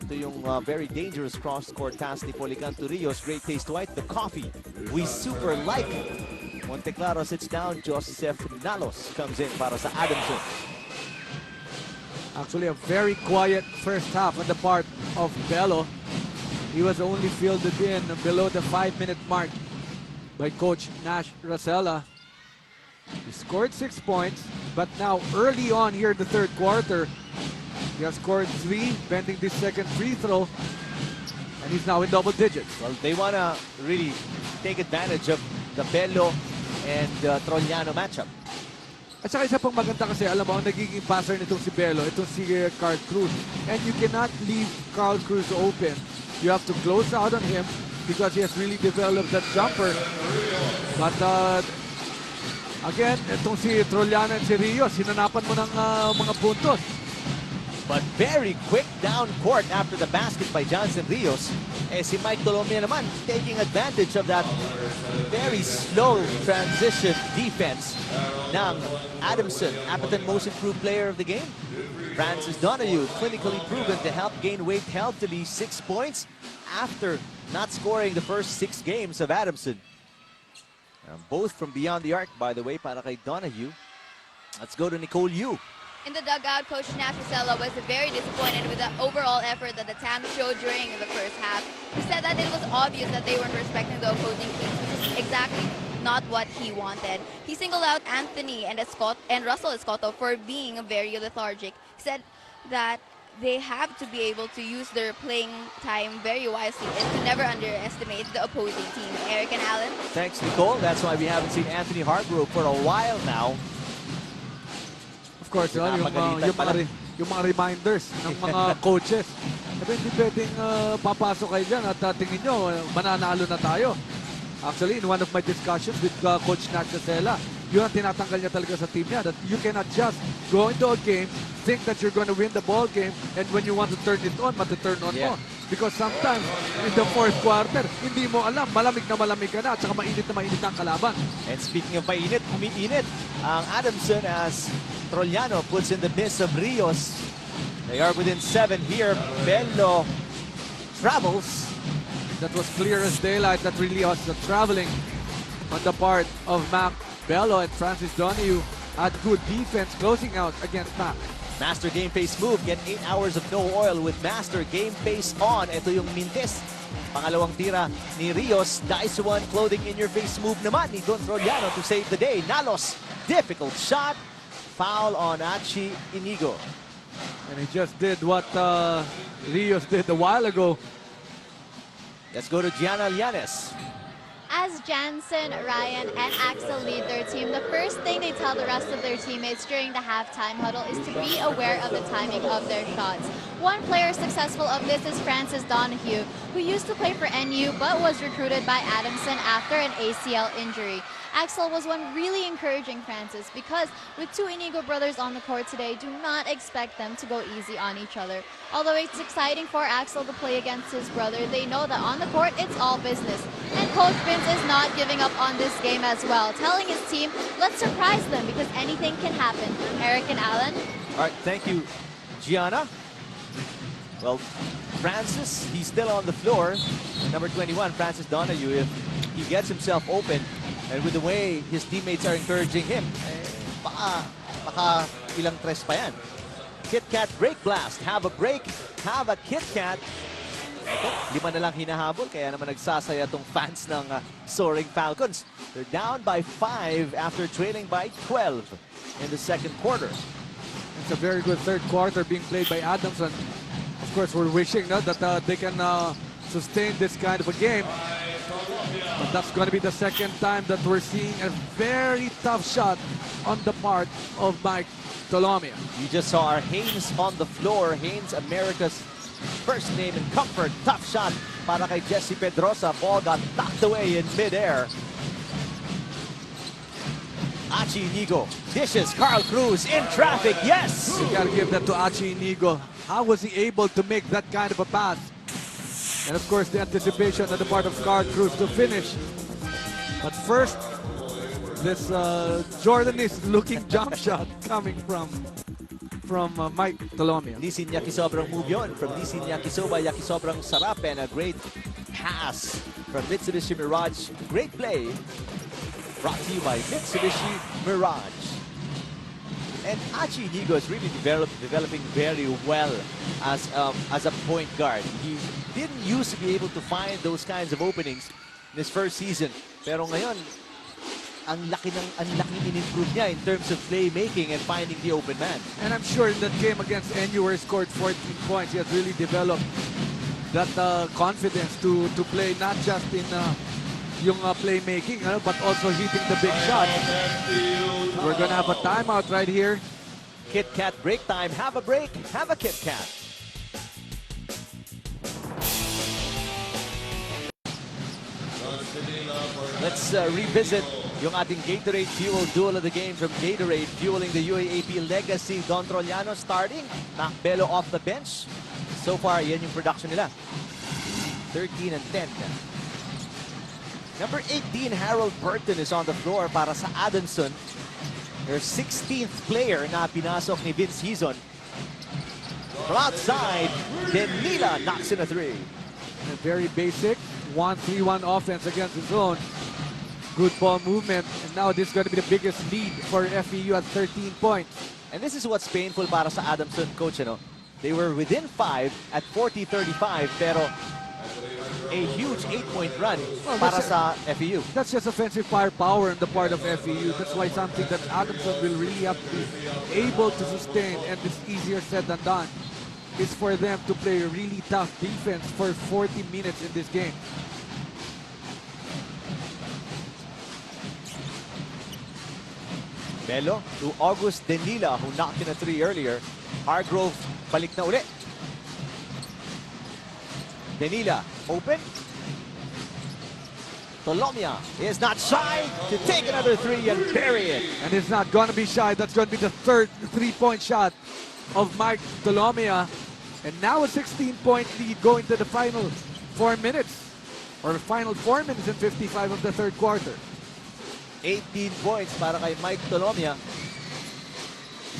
Ito yung very dangerous cross-court pass ni Polican to Rios. Great taste white. The coffee we super like. Monteclaro sits down. Joseph Nalos comes in para sa Adamson. Actually, a very quiet first half on the part of Bello. He was only fielded in below the 5-minute mark by Coach Nash Rosella. He scored 6 points, but now early on here in the third quarter, he has scored 3, bending this second free throw, and he's now in double digits. Well, they want to really take advantage of the Bello and Trollano matchup. At saka isa pang maganda kasi, alam mo, ang nagiging passer nitong si Bello, itong si Carl Cruz. And you cannot leave Carl Cruz open. You have to close out on him because he has really developed that jumper. But again, itong si Trollano and si Rios, sinanapan mo ng mga puntos. But very quick down court after the basket by Johnson Rios. Si Mike Tolomia naman taking advantage of that very slow transition defense ng Adamson. Appleton most improved player of the game. Francis Donahue, clinically proven to help gain weight healthily, 6 points after not scoring the first 6 games of Adamson. Both from beyond the arc, by the way, para kay Donahue. Let's go to Nicole Yu. In the dugout, Coach Nash Rosella was very disappointed with the overall effort that the TAM showed during the first half. He said that it was obvious that they weren't respecting the opposing teams, which is exactly not what he wanted. He singled out Anthony and Russell Escoto for being very lethargic. He said that they have to be able to use their playing time very wisely and to never underestimate the opposing team. Eric and Alan? Thanks, Nicole. That's why we haven't seen Anthony Hargrove for a while now. Of course, yung mga reminders ng mga coaches. Sabi, hindi pwedeng papasok kayo dyan at tingin nyo, mananalo na tayo. Actually, in one of my discussions with Coach Nash Rosella, yun ang tinatanggal niya talaga sa team niya, that you cannot just go into a game, think that you're going to win the ball game, and when you want to turn it on, mati-turn on mo. Because sometimes, in the fourth quarter, hindi mo alam, malamig na malamig ka na, at saka mainit na mainit ang kalaban. And speaking of mainit, umiinit ang Adamson as Trollano puts in the miss of Rios. They are within 7 here. Bello travels. That was clear as daylight. That really was the traveling on the part of Mac Bello, and Francis Donahue had good defense closing out against Mac. Master Game Face move. Get 8 hours of no oil with Master Game Face on. Ito yung mintis. Pangalawang tira ni Rios. Dice 1 clothing in your face move naman ni Don Trollano to save the day. Nalos, difficult shot. Foul on Achi Inigo. And he just did what Rios did a while ago. Let's go to Gianna Llanes. As Jansen, Ryan, and Axel lead their team, the first thing they tell the rest of their teammates during the halftime huddle is to be aware of the timing of their shots. One player successful of this is Francis Donahue, who used to play for NU but was recruited by Adamson after an ACL injury. Axel was one really encouraging Francis because with 2 Inigo brothers on the court today, do not expect them to go easy on each other. Although it's exciting for Axel to play against his brother, they know that on the court, it's all business. And Coach Vince is not giving up on this game as well, telling his team, let's surprise them because anything can happen. Eric and Alan? All right, thank you, Gianna. Well, Francis, he's still on the floor. Number 21, Francis Donahue, if he gets himself open, and with the way his teammates are encouraging him, baka ilang tres pa yan. Kit Kat break blast. Have a break, have a Kit Kat. Ito, 5 na lang hinahabol, kaya naman nagsasaya tong fans ng Soaring Falcons. They're down by 5 after trailing by 12 in the second quarter. It's a very good third quarter being played by Adamson. Of course, we're wishing that they can sustain this kind of a game. But that's going to be the second time that we're seeing a very tough shot on the part of Mike Tolomia. You just saw our Haynes on the floor. Haynes, America's First name in comfort. Tough shot para kay Jesse Pedrosa. Ball got knocked away in midair. Achi Inigo dishes. Carl Cruz in traffic. Yes! You gotta give that to Achi Inigo. How was he able to make that kind of a pass? And of course, the anticipation on the part of Carl Cruz to finish. But first, this Jordanese looking jump shot coming from Mike Tolomia. Lisin Yakisobrang move yun from Lisin Yakisoba. Yakisobrang sarap and a great pass from Mitsubishi Mirage. Great play brought to you by Mitsubishi Mirage. And Achi Inigo is really developing very well as a point guard. He didn't used to be able to find those kinds of openings in his first season. Pero ngayon, ang laki in-improve niya in terms of playmaking and finding the open man. And I'm sure in that game against NU where he scored 14 points, he has really developed that confidence to play not just in yung playmaking, but also hitting the big shot. We're gonna have a timeout right here. Kit Kat break time. Have a break, have a Kit Kat. Let's revisit yung ating Gatorade Fuel Duel of the Game from Gatorade, fueling the UAAP legacy. Don Trollano starting, Mac Bello off the bench. So far, yan yung production nila. 13 and 10. Number 18, Harold Burton is on the floor para sa Adamson. Their 16th player na pinasok ni Vince Hizon. From outside, Denila knocks in a three. A very basic 1-3-1 offense against his own. Good ball movement, and now this is going to be the biggest lead for FEU at 13 points. And this is what's painful para sa Adamson, coach. They were within 5 at 40-35, pero a huge 8-point run para sa FEU. That's just offensive firepower on the part of FEU. That's why something that Adamson will really have to be able to sustain, and it's easier said than done, is for them to play a really tough defense for 40 minutes in this game. Melo to August Denila, who knocked in a three earlier. Hargrove, balik na ulit. Denila, open. Tolomia is not shy to take another three and bury it. And it's not going to be shy. That's going to be the third three-point shot of Mike Tolomia. And now a 16-point lead going to the final 4 minutes. Or the final 4 minutes and 55 of the third quarter. 18 points para kay Mike Tolomia.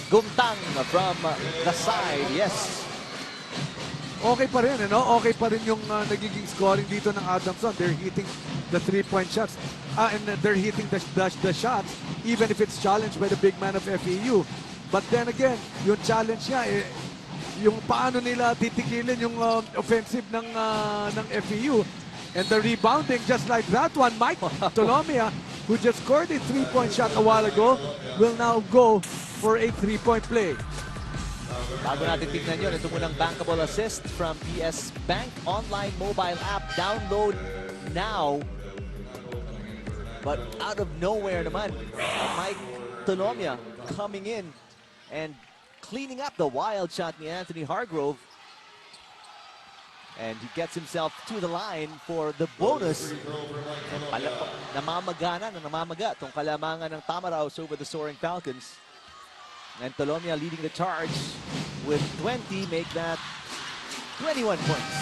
Gumtang from the side, yes. Okay pa rin, Okay pa rin yung nagiging scoring dito ng Adamson. They're hitting the three-point shots. And they're hitting the shots, even if it's challenged by the big man of FEU. But then again, yung challenge niya, yung paano nila titikilin yung offensive ng FEU. And the rebounding, just like that one, Mike Tolomia, who just scored a three-point shot a while ago, will now go for a three-point play. Bago natin tignan yun, ito munang bankable assist from PS Bank online mobile app. Download now. But out of nowhere naman, Mike Tolomia coming in and cleaning up the wild shot ni Anthony Hargrove. And he gets himself to the line for the bonus. Namamaga itong kalamangan ng Tamaraws over the Soaring Falcons. And Tolomia leading the charge with 20, make that 21 points.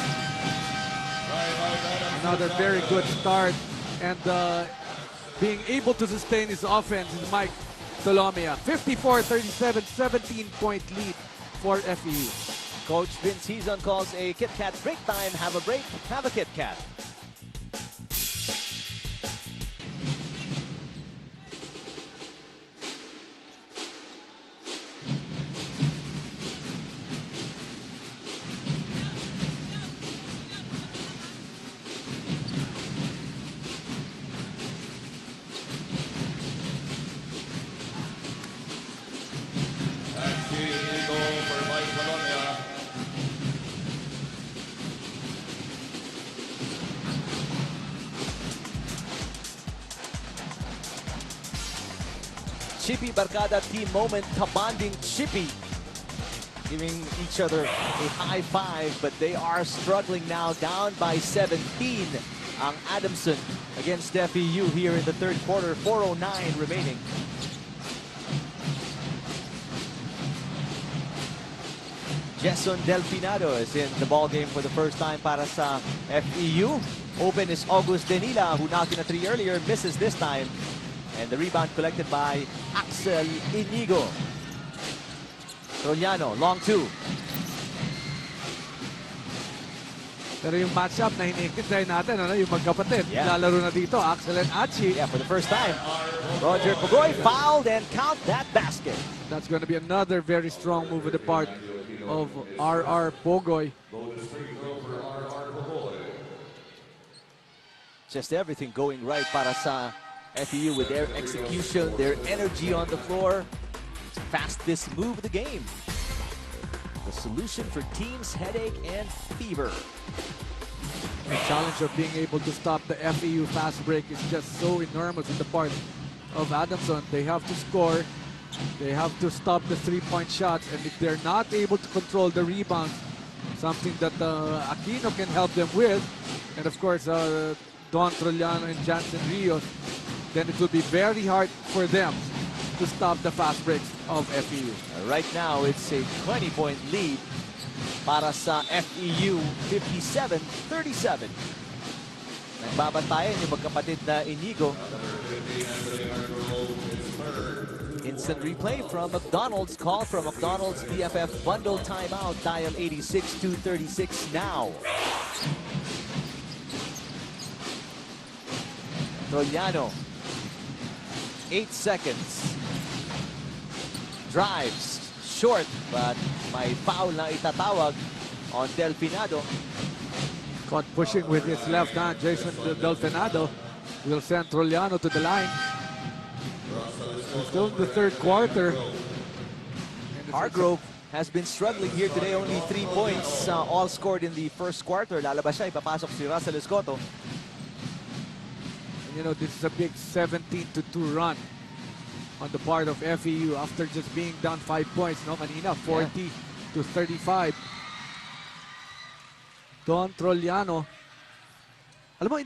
Another very good start, and being able to sustain his offense is Mike Tolomia. 54-37, 17-point lead for FEU. Coach Vince Hizon calls a Kit Kat break time. Have a break, have a Kit Kat. Chippy Barkada team moment, kabanding Chippy. giving each other a high five, but they are struggling now, down by 17. Ang Adamson against FEU here in the third quarter, 4:09 remaining. Jason Delfinado is in the ball game for the first time para sa FEU. Open is August Denila, who knocked in a three earlier, misses this time. And the rebound collected by Axel Inigo. Trollano, long two. Pero yung matchup na hiniintay natin, ano, yung magkapatid, lalaro na dito, Axel and Achi. Yeah, for the first time. Roger Pugoy fouled and count that basket. That's going to be another very strong move on the part of RR Pugoy. Just everything going right para sa FEU with their execution, their energy on the floor. Fastest move of the game. The solution for teams' headache and fever. The challenge of being able to stop the FEU fast break is just so enormous in the part of Adamson. They have to score. They have to stop the three-point shots. And if they're not able to control the rebounds, something that Aquino can help them with, and of course, Don Trollano and Jansen Rios, then it will be very hard for them to stop the fast breaks of FEU. Right now, it's a 20-point lead para sa FEU, 57-37. Nagbabantayan yung magkapatid na Inigo. Instant replay from McDonald's. Call from McDonald's BFF bundle timeout. Dial 86-236 now. Trollano. 8 seconds. Drives. Short, but may foul na itatawag on Delfinado. Caught pushing with his left hand, Jason Delfinado will send Trollano to the line. We're still in the third quarter. Hargrove has been struggling here today. Only 3 points, all scored in the first quarter. Lalabas siya, ipapasok si Russell Escoto. And you know, this is a big 17-2 run on the part of FEU after just being down 5 points. No, kanina, 40-35. Don Trollano. Alam mo,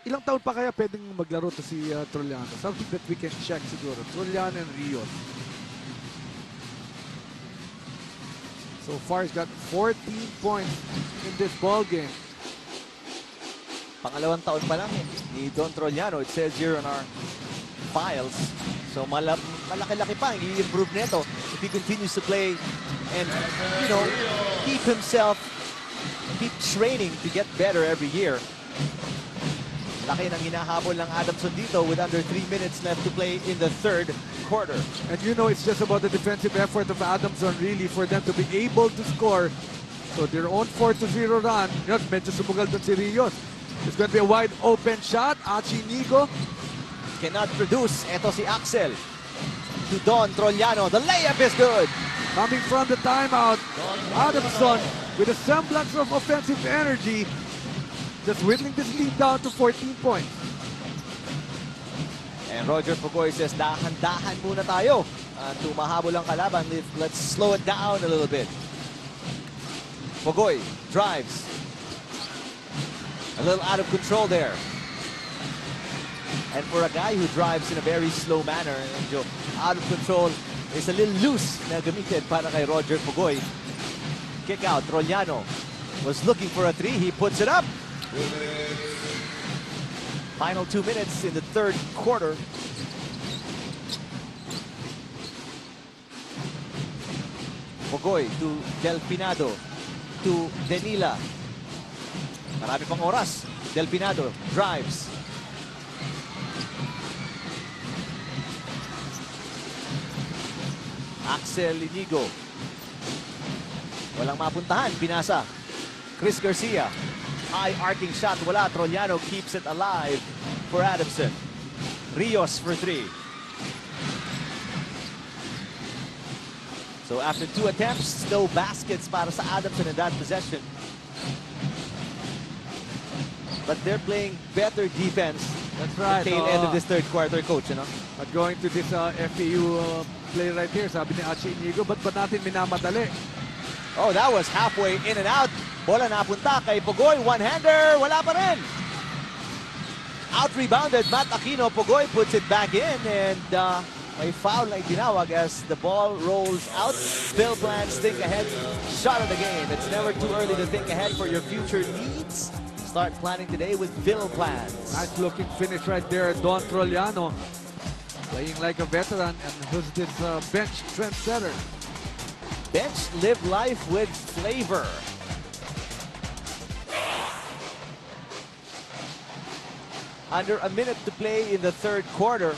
ilang taon pa kaya pwedeng maglaro to si Trollano? Something that we can check siguro. Trollano and Rios. So far, he's got 14 points in this ball game. Pangalawang taon pa lang ni Don Trollano. It says here on our files. So malaki-laki pa ang i-improve nito if he continues to play and, you know, keep training to get better every year. Laki ng hinahabol ng Adamson dito with under 3 minutes left to play in the third quarter. And you know, it's just about the defensive effort of Adamson really for them to be able to score. So their own 4-0 run, yun, medyo sumugal doon si Rios. It's going to be a wide open shot. Achi Nigo cannot produce. Ito si Axel to Don Trollano. The layup is good. coming from the timeout. Adamson with a semblance of offensive energy, just whittling this lead down to 14 points. And Roger Pugoy says, dahan-dahan muna tayo. Tumahabol ang kalaban. Let's slow it down a little bit. Pugoy drives. A little out of control there. And for a guy who drives in a very slow manner, out of control is a little loose na gamitin para kay Roger Pugoy. Kick out, Trollano was looking for a three. He puts it up. Final 2 minutes in the third quarter. Pugoy to Delfinado to Denila. Marami pang oras. Delfinado drives. Axel Inigo. Walang mapuntahan. Pinasa. Chris Garcia. High arcing shot. Wala. Trollano keeps it alive for Adamson. Rios for three. So after 2 attempts, no baskets para sa Adamson in that possession. But they're playing better defense. That's right. Tail end of this third quarter, coach, you know? But going to this FEU play right here, sabi ni Achi Inigo, ba't ba natin minamadali? Oh, that was halfway in and out. Bola napunta kay Pugoy. One-hander. Wala pa rin. Out-rebounded Matt Aquino. Pugoy puts it back in. And may foul na itinawag as the ball rolls out. Phil Plans think ahead. Shot of the game. It's never too early to think ahead for your future needs. Start planning today with Phil Plans. Nice looking finish right there. Don Troliano playing like a veteran and who's this bench trendsetter. Bench live life with flavor. Under a minute to play in the third quarter.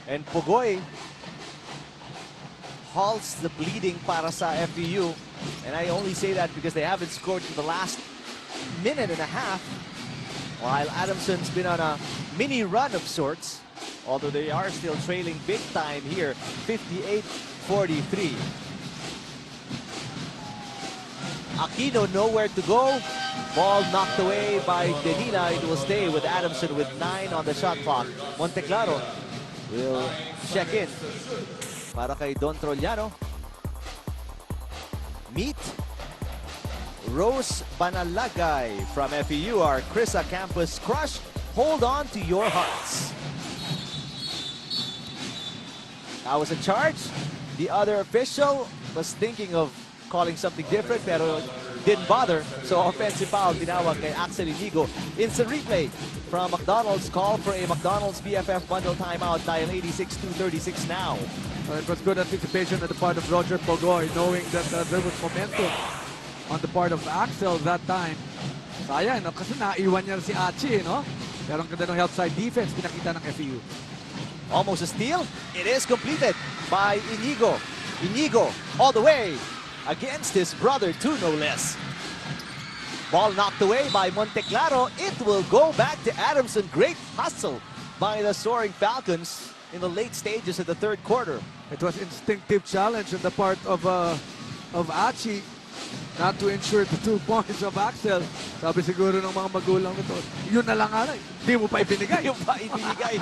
And Pugoy halts the bleeding para sa FEU. And I only say that because they haven't scored in the last minute and a half. While Adamson's been on a mini run of sorts. Although they are still trailing big time here. 58-43. Aquino nowhere to go. Ball knocked away by Denina. It will stay with Adamson with 9 on the shot clock. Monteclaro will check in para kay Don Troliano. Meet Rose Banalagay from FEU, our Crisa campus crush. Hold on to your hearts. That was a charge. The other official was thinking of calling something different pero didn't bother. So offensive foul tinawag kay Axel Inigo. Instant replay from McDonald's. Call for a McDonald's BFF bundle timeout. Dial 86-236 now. It was good anticipation on the part of Roger Pugoy, knowing that there was momentum on the part of Axel that time. Sayang, no? Kasi naiwan niya si Achi, no? Pero ang ganda ng help side defense, pinakita ng FEU. Almost a steal. It is completed by Inigo. Inigo all the way against his brother too, no less. Ball knocked away by Monteclaro. It will go back to Adamson. Great hustle by the Soaring Falcons in the late stages of the third quarter. It was instinctive challenge on the part of Achi not to ensure the 2 points of Axel. Sabi siguro ng mga magulang nito, yun na lang nga, hindi mo pa ibinigay. Yung pa ibinigay.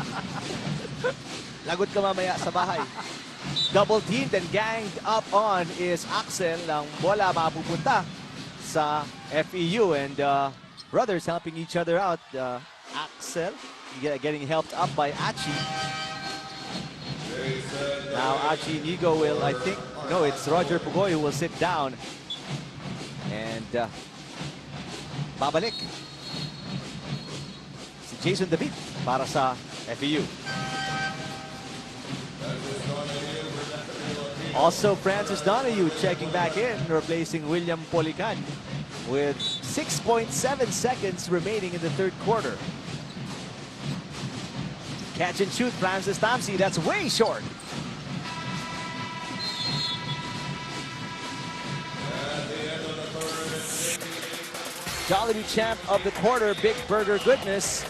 Lagot ka mamaya sa bahay. Double teamed and ganged up on is Axel. Ang bola mapupunta sa FEU and brothers helping each other out. Axel getting helped up by Achi. Now Achi Inigo will, I think, no, it's Roger Pugoy who will sit down. And babalik si Jason David para sa FEU. Also, Francis Donahue checking back in, replacing William Polican with 6.7 seconds remaining in the third quarter. Catch and shoot, Francis Tamsi. That's way short. Jollibee champ of the quarter, Big Burger Goodness,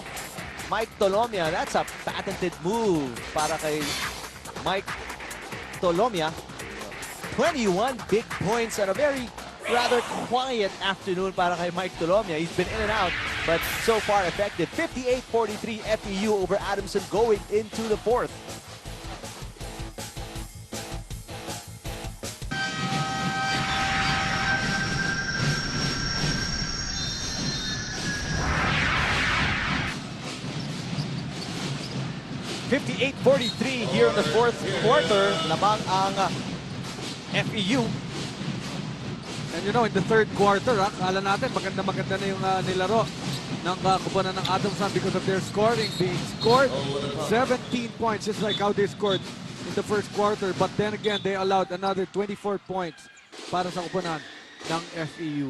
Mike Tolomia. That's a patented move para kay Mike Tolomia. 21 big points on a very rather quiet afternoon para kay Mike Tolomia. He's been in and out, but so far effective. 58-43 FEU over Adamson going into the fourth. .43 here in the fourth quarter. Lamang ang FEU. And you know, in the third quarter, kala natin maganda na yung nilaro ng kupunan ng Adamson because of their scoring. They scored 17 points just like how they scored in the first quarter. But then again, they allowed another 24 points para sa kupunan ng FEU.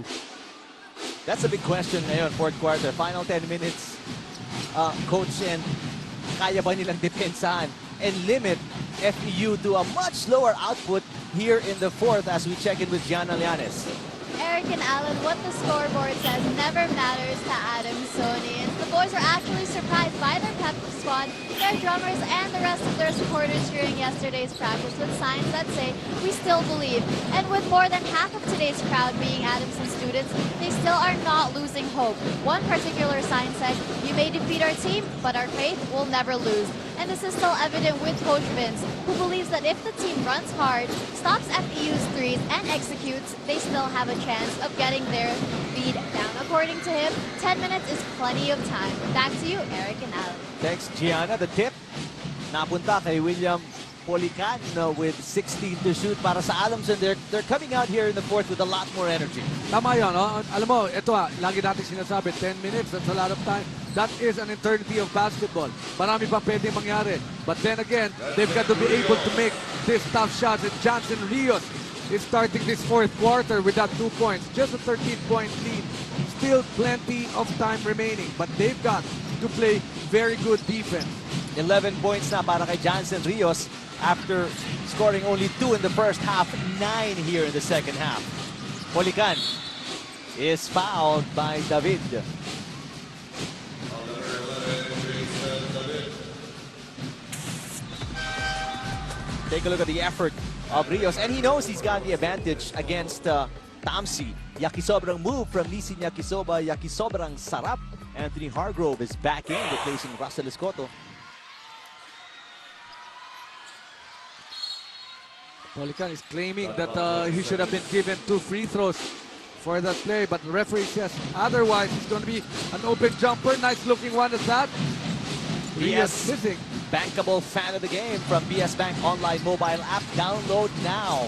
That's a big question ngayon, fourth quarter. Final 10 minutes, coach, and kaya ba nilang depensahan and limit FEU to a much lower output here in the fourth as we check in with Gianna Llanes. Eric and Alan, what the scoreboard says never matters to Adamsonians. The boys were actually surprised by their pep squad, their drummers, and the rest of their supporters during yesterday's practice with signs that say, "We still believe." And with more than half of today's crowd being Adamson students, they still are not losing hope. One particular sign said, "You may defeat our team, but our faith will never lose." And And this is still evident with Coach Vince, who believes that if the team runs hard, stops FEU's threes, and executes, they still have a chance of getting their lead down. According to him, 10 minutes is plenty of time. Back to you, Eric and Alan. Thanks, Gianna. The tip napunta kay William Polican with 16 to shoot para sa Adamson. They're coming out here in the fourth with a lot more energy. Tama yun, oh. Alam mo, ito lagi natin sinasabi, 10 minutes, that's a lot of time. That is an eternity of basketball. Marami pa pwedeng mangyari. But then again, they've got to be able to make these tough shots. And Johnson Rios is starting this fourth quarter with that 2 points. Just a 13-point lead. Still plenty of time remaining. But they've got to play very good defense. 11 points na para kay Johnson Rios after scoring only 2 in the first half, 9 here in the second half. Polican is fouled by David. Take a look at the effort of Rios, and he knows he's got the advantage against Tamsi. Yakisobrang move from Nisin Yakisoba. Yakisobrang sarap. Anthony Hargrove is back in, replacing Russell Escoto. Polican is claiming that he should have been given 2 free throws for that play, but the referee says otherwise. It's going to be an open jumper. Nice looking one is that. BS missing. Bankable fan of the game from BS Bank online mobile app. Download now.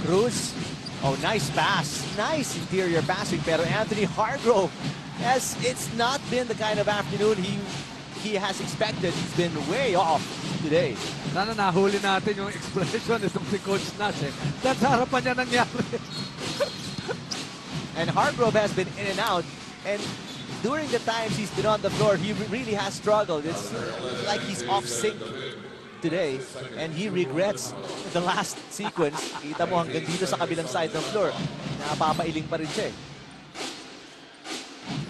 Cruz. Oh, nice pass. Nice interior passing. Pero Anthony Hargrove, as it's not been the kind of afternoon he has expected. He's been way off today. Sana nahuli natin yung expression itong si Coach Nash. That's harapan niya nangyari. And Hargrove has been in and out. And during the times he's been on the floor, he really has struggled. It's like he's off sync today. And he regrets the last sequence. Kita mo hanggang dito sa kabilang side ng floor. Napapailing pa rin siya eh.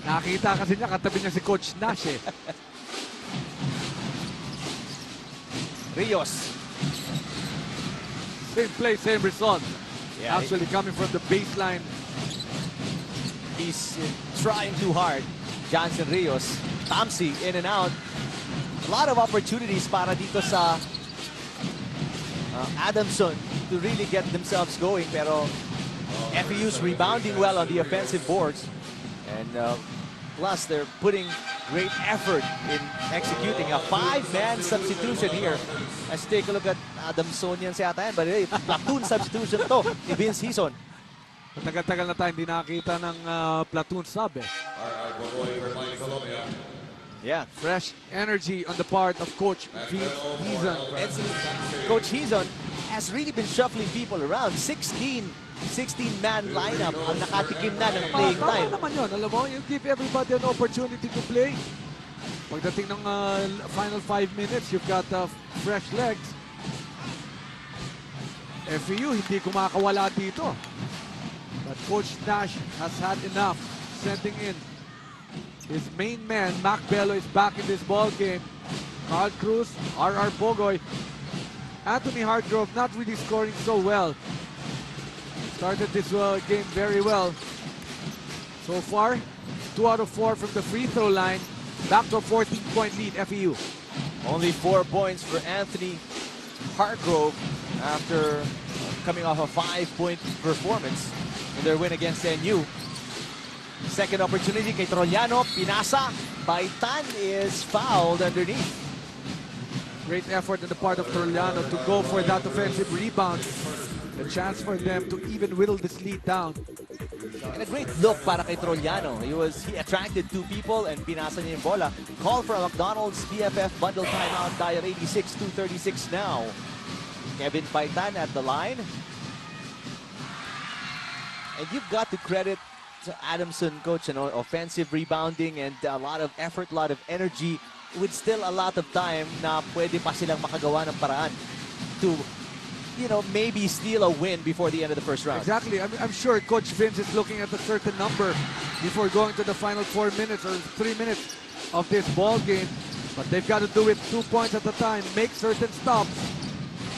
Nakita kasi niya katabi niya si Coach Nash eh. Rios. Same play, same result. Yeah, Actually coming from the baseline. He's trying too hard. Johnson Rios. Tamsi in and out. A lot of opportunities para dito sa Adamson to really get themselves going. Pero FEU's rebounding well on the offensive boards. And plus, they're putting great effort in executing a 5-man substitution here. Let's take a look at Adamsonian si Atayan. But hey, platoon substitution to ni Vince Hison. Tagal-tagal na tayo hindi nakakita ng platoon sub eh. Yeah. Fresh energy on the part of Coach Hison. Coach Hison has really been shuffling people around. 16-man lineup ang nakatikim na ng playing time. Tama naman yun. Alam mo, you give everybody an opportunity to play. Pagdating ng final 5 minutes, you've got fresh legs. FEU hindi kumakawala dito. But Coach Nash has had enough, sending in his main man. Mac Bello is back in this ball game. Carl Cruz, R.R. Bogoy. Anthony Hargrove not really scoring so well. Started this game very well. So far, 2 out of 4 from the free throw line. Back to a 14-point lead, FEU. Only 4 points for Anthony Hargrove after coming off a 5-point performance in their win against NU. Second opportunity kay Trollano. Pinasa. Baitan is fouled underneath. Great effort on the part of Trollano to go for that offensive rebound. The chance for them to even whittle this lead down. And a great look para kay Trollano. He attracted 2 people and pinasa niya yung bola. Call for a McDonald's PFF bundle timeout. Dial 86-236 now. Kevin Baitan at the line. And you've got to credit to Adamson, coach, offensive rebounding and a lot of effort, a lot of energy with still a lot of time na pwede pa silang makagawa ng paraan to, maybe steal a win before the end of the first round. Exactly. I'm sure Coach Vince is looking at a certain number before going to the final 4 minutes or 3 minutes of this ball game. But they've got to do it 2 points at a time, make certain stops.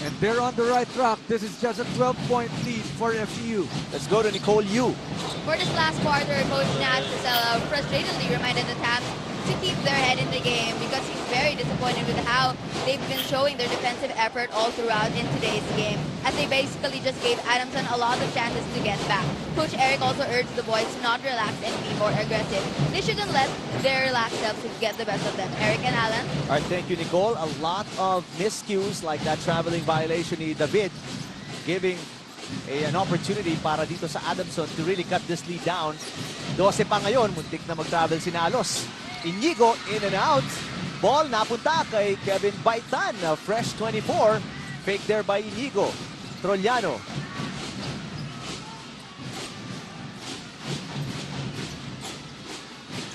And they're on the right track. This is just a 12-point lead for FEU. Let's go to Nicole Yu. For this last quarter, Coach Nash frustratedly reminded the Tams to keep their head in the game because he's very disappointed with how they've been showing their defensive effort all throughout in today's game, as they basically just gave Adamson a lot of chances to get back. Coach Eric also urged the boys to not relax and be more aggressive. They shouldn't let their relaxed selves get the best of them. Eric and Alan? All right, thank you, Nicole. A lot of miscues like that traveling violation ni David, giving an opportunity para dito sa Adamson to really cut this lead down. 12 pa ngayon, muntik na mag-travel si Nalos. Inigo, in and out. Ball napunta kay Kevin Baitan. Fresh 24. Fake there by Inigo. Trollano.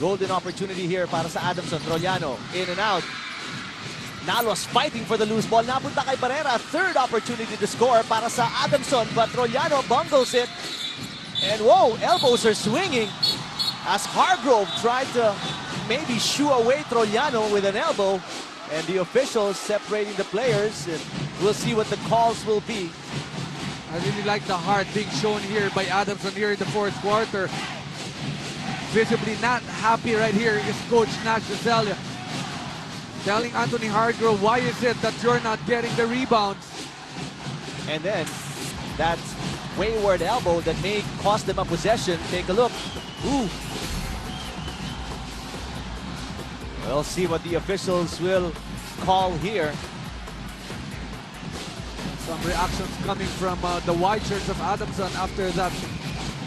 Golden opportunity here para sa Adamson. Trollano, in and out. Nalos fighting for the loose ball. Napunta kay Barrera. Third opportunity to score para sa Adamson. But Trollano bungles it. And whoa, elbows are swinging as Hargrove tried to maybe shoo away Trollano with an elbow. And the officials separating the players. And we'll see what the calls will be. I really like the heart being shown here by Adamson here in the fourth quarter. Visibly not happy right here is Coach Nash Celia, telling Anthony Hargrove, why is it that you're not getting the rebounds? And then that wayward elbow that may cost them a possession. Take a look. Ooh. We'll see what the officials will call here. Some reactions coming from the white shirts of Adamson after that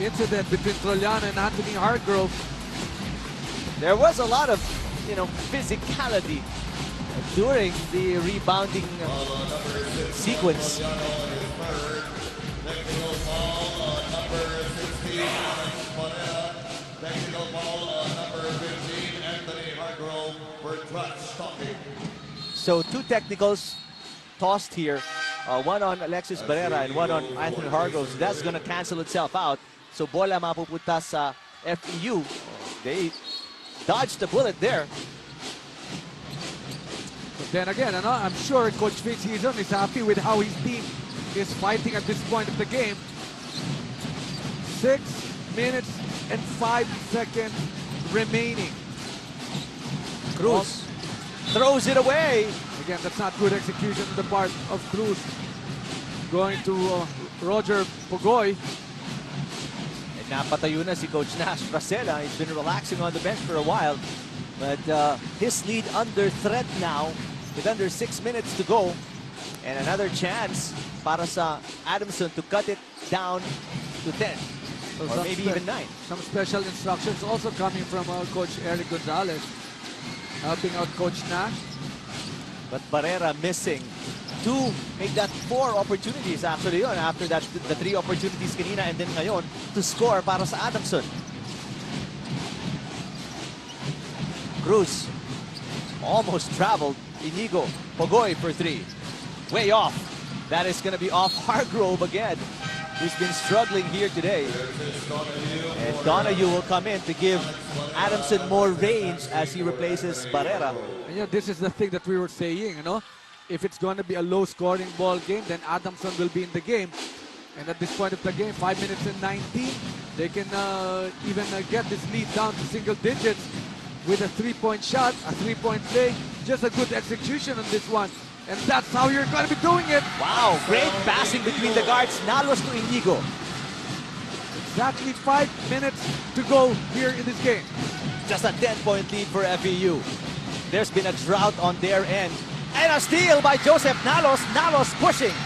incident between Trollano and Anthony Hargrove. There was a lot of, physicality during the rebounding sequence. Technical foul on number 16, Alex Bonetta. Technical foul on number 15, Anthony Hargrove for trash talking. So 2 technicals tossed here. One on Alexis Barrera and one on Anthony Hargrove. So that's going to cancel itself out. So bola mapupunta sa FEU. They dodged the bullet there. But then again, I'm sure Coach Fitzgibbon is happy with how his team is fighting at this point of the game. 6 minutes and 5 seconds remaining. Cruz throws it away. Again, that's not good execution on the part of Cruz. Going to Roger Pogoy. And napatayo na si Coach Nash Frasela. He's been relaxing on the bench for a while. But his lead under threat now with under 6 minutes to go. And another chance para sa Adamson to cut it down to 10. So or maybe even 9. Some special instructions also coming from Coach Eric Gonzalez, helping out Coach Nash. But Barrera missing to make that 4 opportunities actually yun, after that the 3 opportunities kanina and then ngayon to score para sa Adamson. Cruz almost traveled. Inigo, Pogoy for 3. Way off. That is going to be off Hargrove again, who's been struggling here today. And Donahue will come in to give Adamson more range as he replaces Barrera. And this is the thing that we were saying, if it's going to be a low-scoring ball game, then Adamson will be in the game. And at this point of the game, 5 minutes and 19, they can even get this lead down to single digits with a 3-point shot, a 3-point play. Just a good execution on this one. And that's how you're going to be doing it. Wow, great passing between the guards. Nalos to Inigo. Exactly 5 minutes to go here in this game. Just a 10-point lead for FEU. There's been a drought on their end. And a steal by Joseph Nalos. Nalos pushing.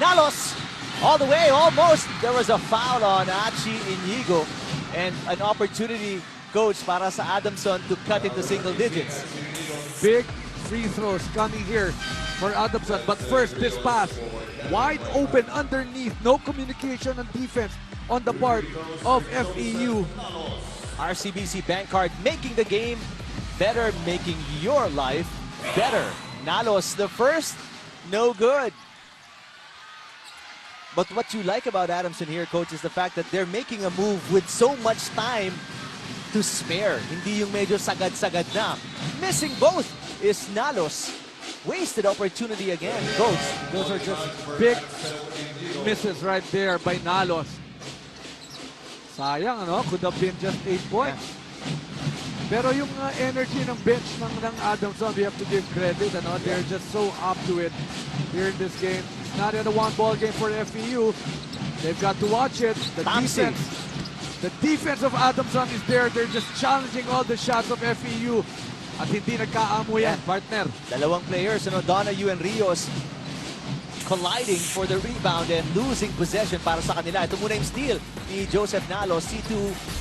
Nalos all the way, almost. There was a foul on Achi Inigo. And an opportunity, coach, para sa Adamson to cut it to single digits. Big free throws coming here for Adamson. But first, this pass. Wide open underneath. No communication on defense on the part of FEU. RCBC Bank Card making the game better, making your life better. Nalos, the first, no good. But what you like about Adamson here, coach, is the fact that they're making a move with so much time to spare. Hindi yung medyo sagad-sagad na. Missing both is Nalos. wasted opportunity again. Coach. Those are just big misses right there by Nalos. Sayang, ano? Could have been just 8 points. Pero yung energy ng bench ng Adamson, we have to give credit. Ano? They're just so up to it here in this game. It's not yet a one-ball game for FEU. They've got to watch it. The defense of Adamson is there. They're just challenging all the shots of FEU. At hindi nagkaamo yan, partner. Dalawang players, Donahue and Rios, colliding for the rebound and losing possession para sa kanila. Ito muna yung steal ni Joseph Nalos. C2,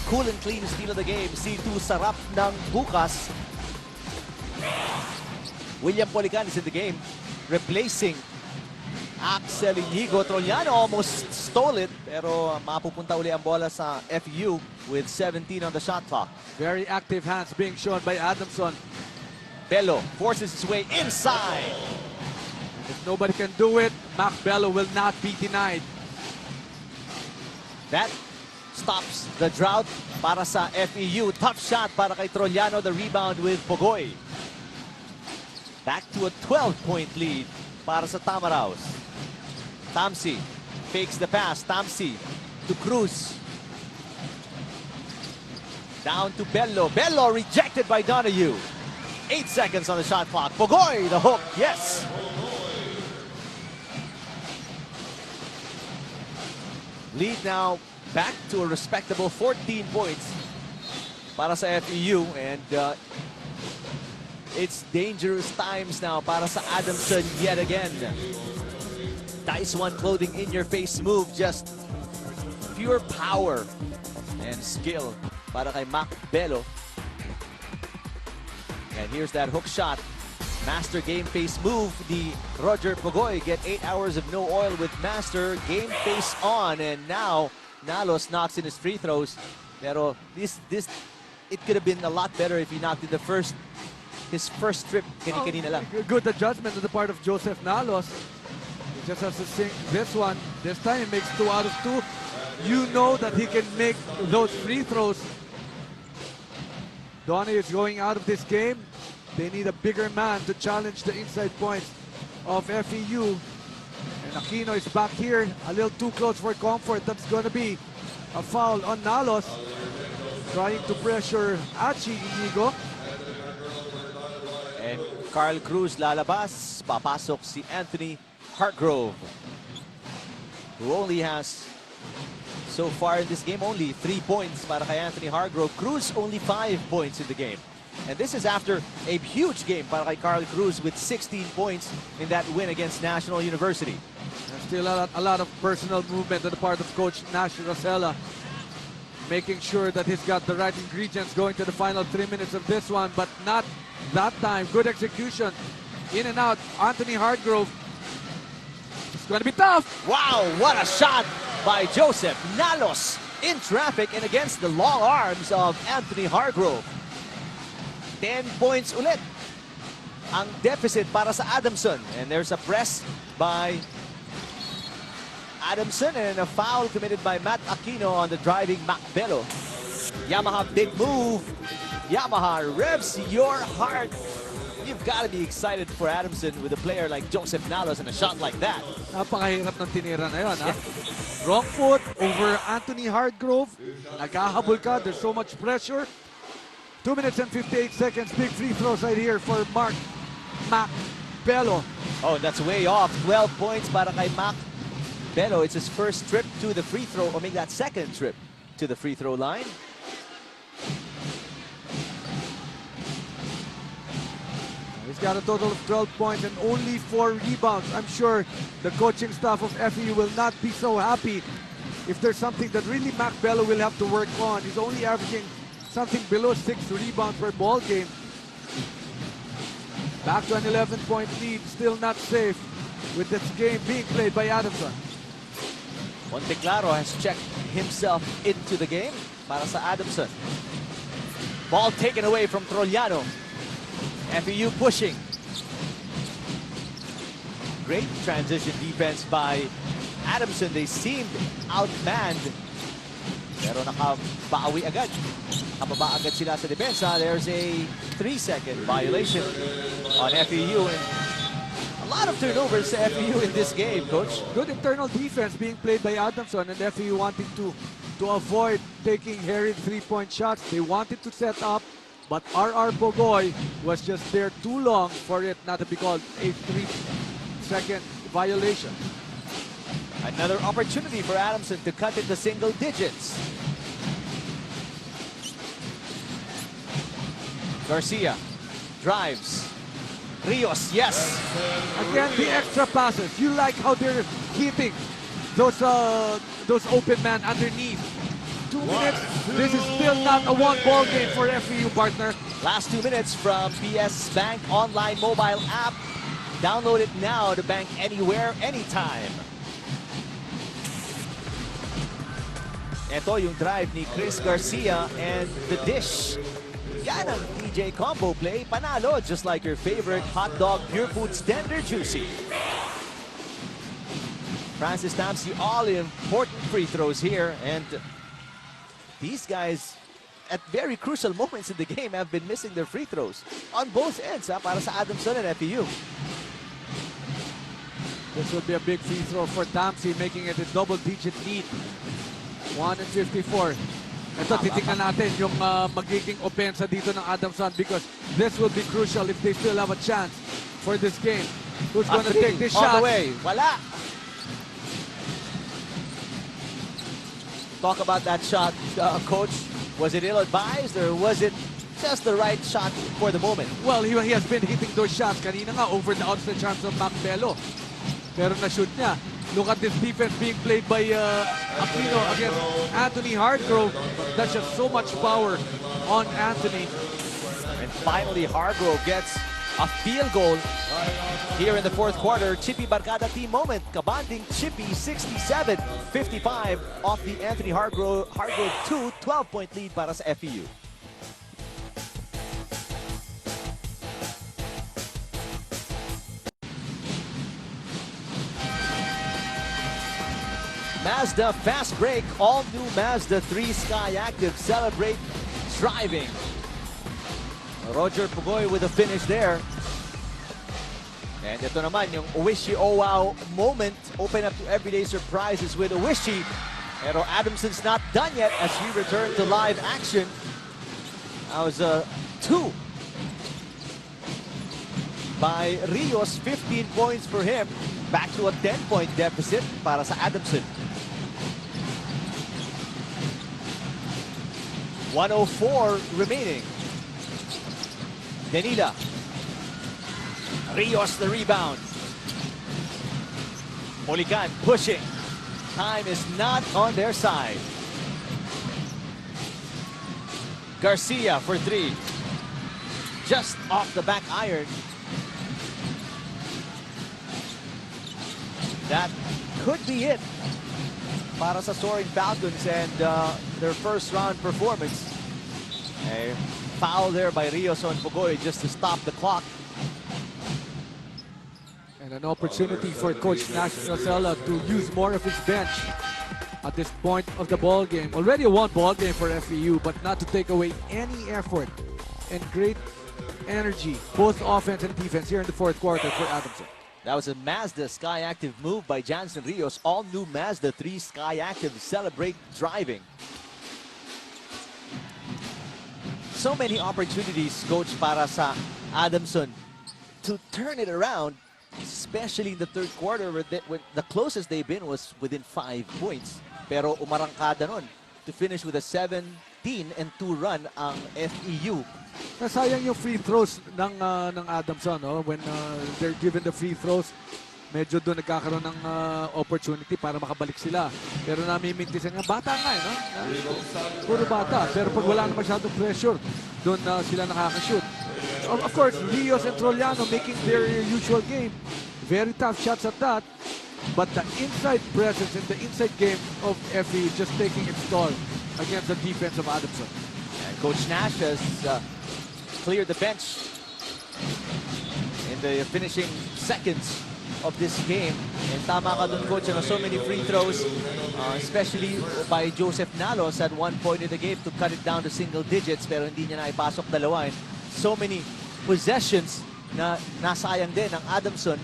cool and clean steal of the game. C2, sarap ng bukas. William Polican is in the game, replacing Axel Inigo. Trollano almost stole it, pero mapupunta uli ang bola sa FEU with 17 on the shot clock. Very active hands being shown by Adamson. Bello forces his way inside. If nobody can do it, Mac Bello will not be denied. That stops the drought para sa FEU. Tough shot para kay Trollano. The rebound with Pogoy. Back to a 12-point lead para sa Tamaraws. Tamsi fakes the pass. Tamsi to Cruz. Down to Bello. Bello rejected by Donahue. 8 seconds on the shot clock. Pogoy, the hook. Yes. Lead now back to a respectable 14 points para sa FEU. And it's dangerous times now para sa Adamson yet again. Dice One clothing in-your-face move. Just pure power and skill para kay Mac Bello. And here's that hook shot. Master game face move. The Roger Pogoy get 8 hours of no oil with Master game face on. And now Nalos knocks in his free throws. Pero this it could have been a lot better if he knocked in his first trip. Kani-kanina lang. Good adjustment on the part of Joseph Nalos. He just has to sink this one. This time he makes 2 out of 2. You know that he can make those free throws. Donnie is going out of this game. They need a bigger man to challenge the inside points of FEU. And Aquino is back here, a little too close for comfort. That's going to be a foul on Nalos. Trying to pressure Achi Inigo. And Carl Cruz lalabas. Papasok si Anthony Hargrove, who only has, so far in this game, only 3 points para kay Anthony Hargrove. Cruz only 5 points in the game. And this is after a huge game para kay Carl Cruz with 16 points in that win against National University. There's still a lot of personal movement on the part of Coach Nash Rosella, making sure that he's got the right ingredients going to the final 3 minutes of this one, but not that time. Good execution. In and out, Anthony Hargrove. It's going to be tough. Wow, what a shot by Joseph Nalos in traffic and against the long arms of Anthony Hargrove. 10 points ulit ang deficit para sa Adamson. And there's a press by Adamson and a foul committed by Matt Aquino on the driving Mac Bello. Yamaha big move. Yamaha revs your heart. You've got to be excited for Adamson with a player like Joseph Nalos and a shot like that. Napakahirap ng tinira na yun, ha? Wrong foot over Anthony Hargrove. Naghahabol ka. There's so much pressure. 2 minutes and 58 seconds. Big free throws right here for Mac Bello. Oh, that's way off. 12 points para kay Mac Bello. It's his first trip to the free throw, or maybe that second trip to the free throw line. He's got a total of 12 points and only 4 rebounds. I'm sure the coaching staff of FEU will not be so happy if there's something that really Mac Bello will have to work on. He's only averaging something below 6 rebounds per ball game. Back to an 11-point lead, still not safe with this game being played by Adamson. Monteclaro has checked himself into the game para sa Adamson. Ball taken away from Trollano. FEU pushing. Great transition defense by Adamson. They seemed outmanned. Pero nakabawi agad. Nakababa agad sila sa depensa. There's a 3-second violation on FEU. And A lot of turnovers sa FEU in this game, Coach. Good internal defense being played by Adamson, and FEU wanting to avoid taking hairy three-point shots. They wanted to set up, but RR Bogoy was just there too long for it not to be called a 3-second violation. Another opportunity for Adamson to cut into single digits. Garcia drives. Rios, yes. Again, the extra passes. You like how they're hitting those open man underneath. 2 minutes. This is still not a one-ball game for FEU, partner. Last 2 minutes from PS Bank online mobile app. Download it now to bank anywhere, anytime. Ito yung drive ni Chris Garcia and the dish. Yan ang DJ combo play. Panalo, just like your favorite hot dog pure foods tender juicy. Francis Tamsi all important free throws here, and these guys at very crucial moments in the game have been missing their free throws on both ends para sa Adamson and FEU. This will be a big free throw for Tamsi, making it a double-digit lead. 1-54. Ito, titingnan natin yung magiging opensa dito ng Adamson, because this will be crucial if they still have a chance for this game. Who's going to take this shot? On the way. Wala. Talk about that shot, Coach. Was it ill-advised or was it just the right shot for the moment? Well, he has been hitting those shots. Kanina nga, over the outside chance of Macbello. Pero na-shoot niya. Look at this defense being played by Aquino against Anthony Hargrove. That's just so much power on Anthony. And finally, Hargrove gets a field goal here in the fourth quarter. Chippy Barcada team moment. Kabanding Chippy 67-55 off the Anthony Hargrove 2 12-point lead para sa FEU. Mazda fast break, all new Mazda 3 Sky Active celebrate driving. Roger Pugoy with a finish there. And ito naman yung Owishi Owow moment. Open up to everyday surprises with Owishi. Pero Adamson's not done yet as we return to live action. That was a 2 by Rios, 15 points for him. Back to a 10-point deficit para sa Adamson. 1:04 remaining. Denila. Rios the rebound. Molican pushing. Time is not on their side. Garcia for 3. Just off the back iron. That could be it para sa Soaring Falcons and their first round performance. A foul there by Rios on Pugoy just to stop the clock. And an opportunity for Coach Nash Rosella to use more of his bench at this point of the ball game. Already a one ball game for FEU, but not to take away any effort and great energy, both offense and defense here in the fourth quarter for Adamson. That was a Mazda Sky Active move by Jansen Rios. All new Mazda 3 Sky Active celebrate driving. So many opportunities, Coach, para sa Adamson to turn it around, especially in the third quarter where the closest they've been was within 5 points. Pero umarangkada nun to finish with a 17-2 run ang FEU. Nasayang yung free throws ng Adamson, no? When they're given the free throws, medyo doon nagkakaroon ng opportunity para makabalik sila. Pero namimintisan nga, bata nga, no? Puro bata. Pero pag wala na masyadong pressure, doon sila nakakashoot. Of course, Rios and Troliano making their usual game. Very tough shots at that. But the inside presence and the inside game of FE just taking its toll against the defense of Adamson. And Coach Nash has cleared the bench in the finishing seconds of this game. And tama ka dun, Coach, so many free throws, especially by Joseph Nalos at one point in the game to cut it down to single digits, pero hindi niya na ipasok dalawa. And so many possessions na nasayang din ng Adamson.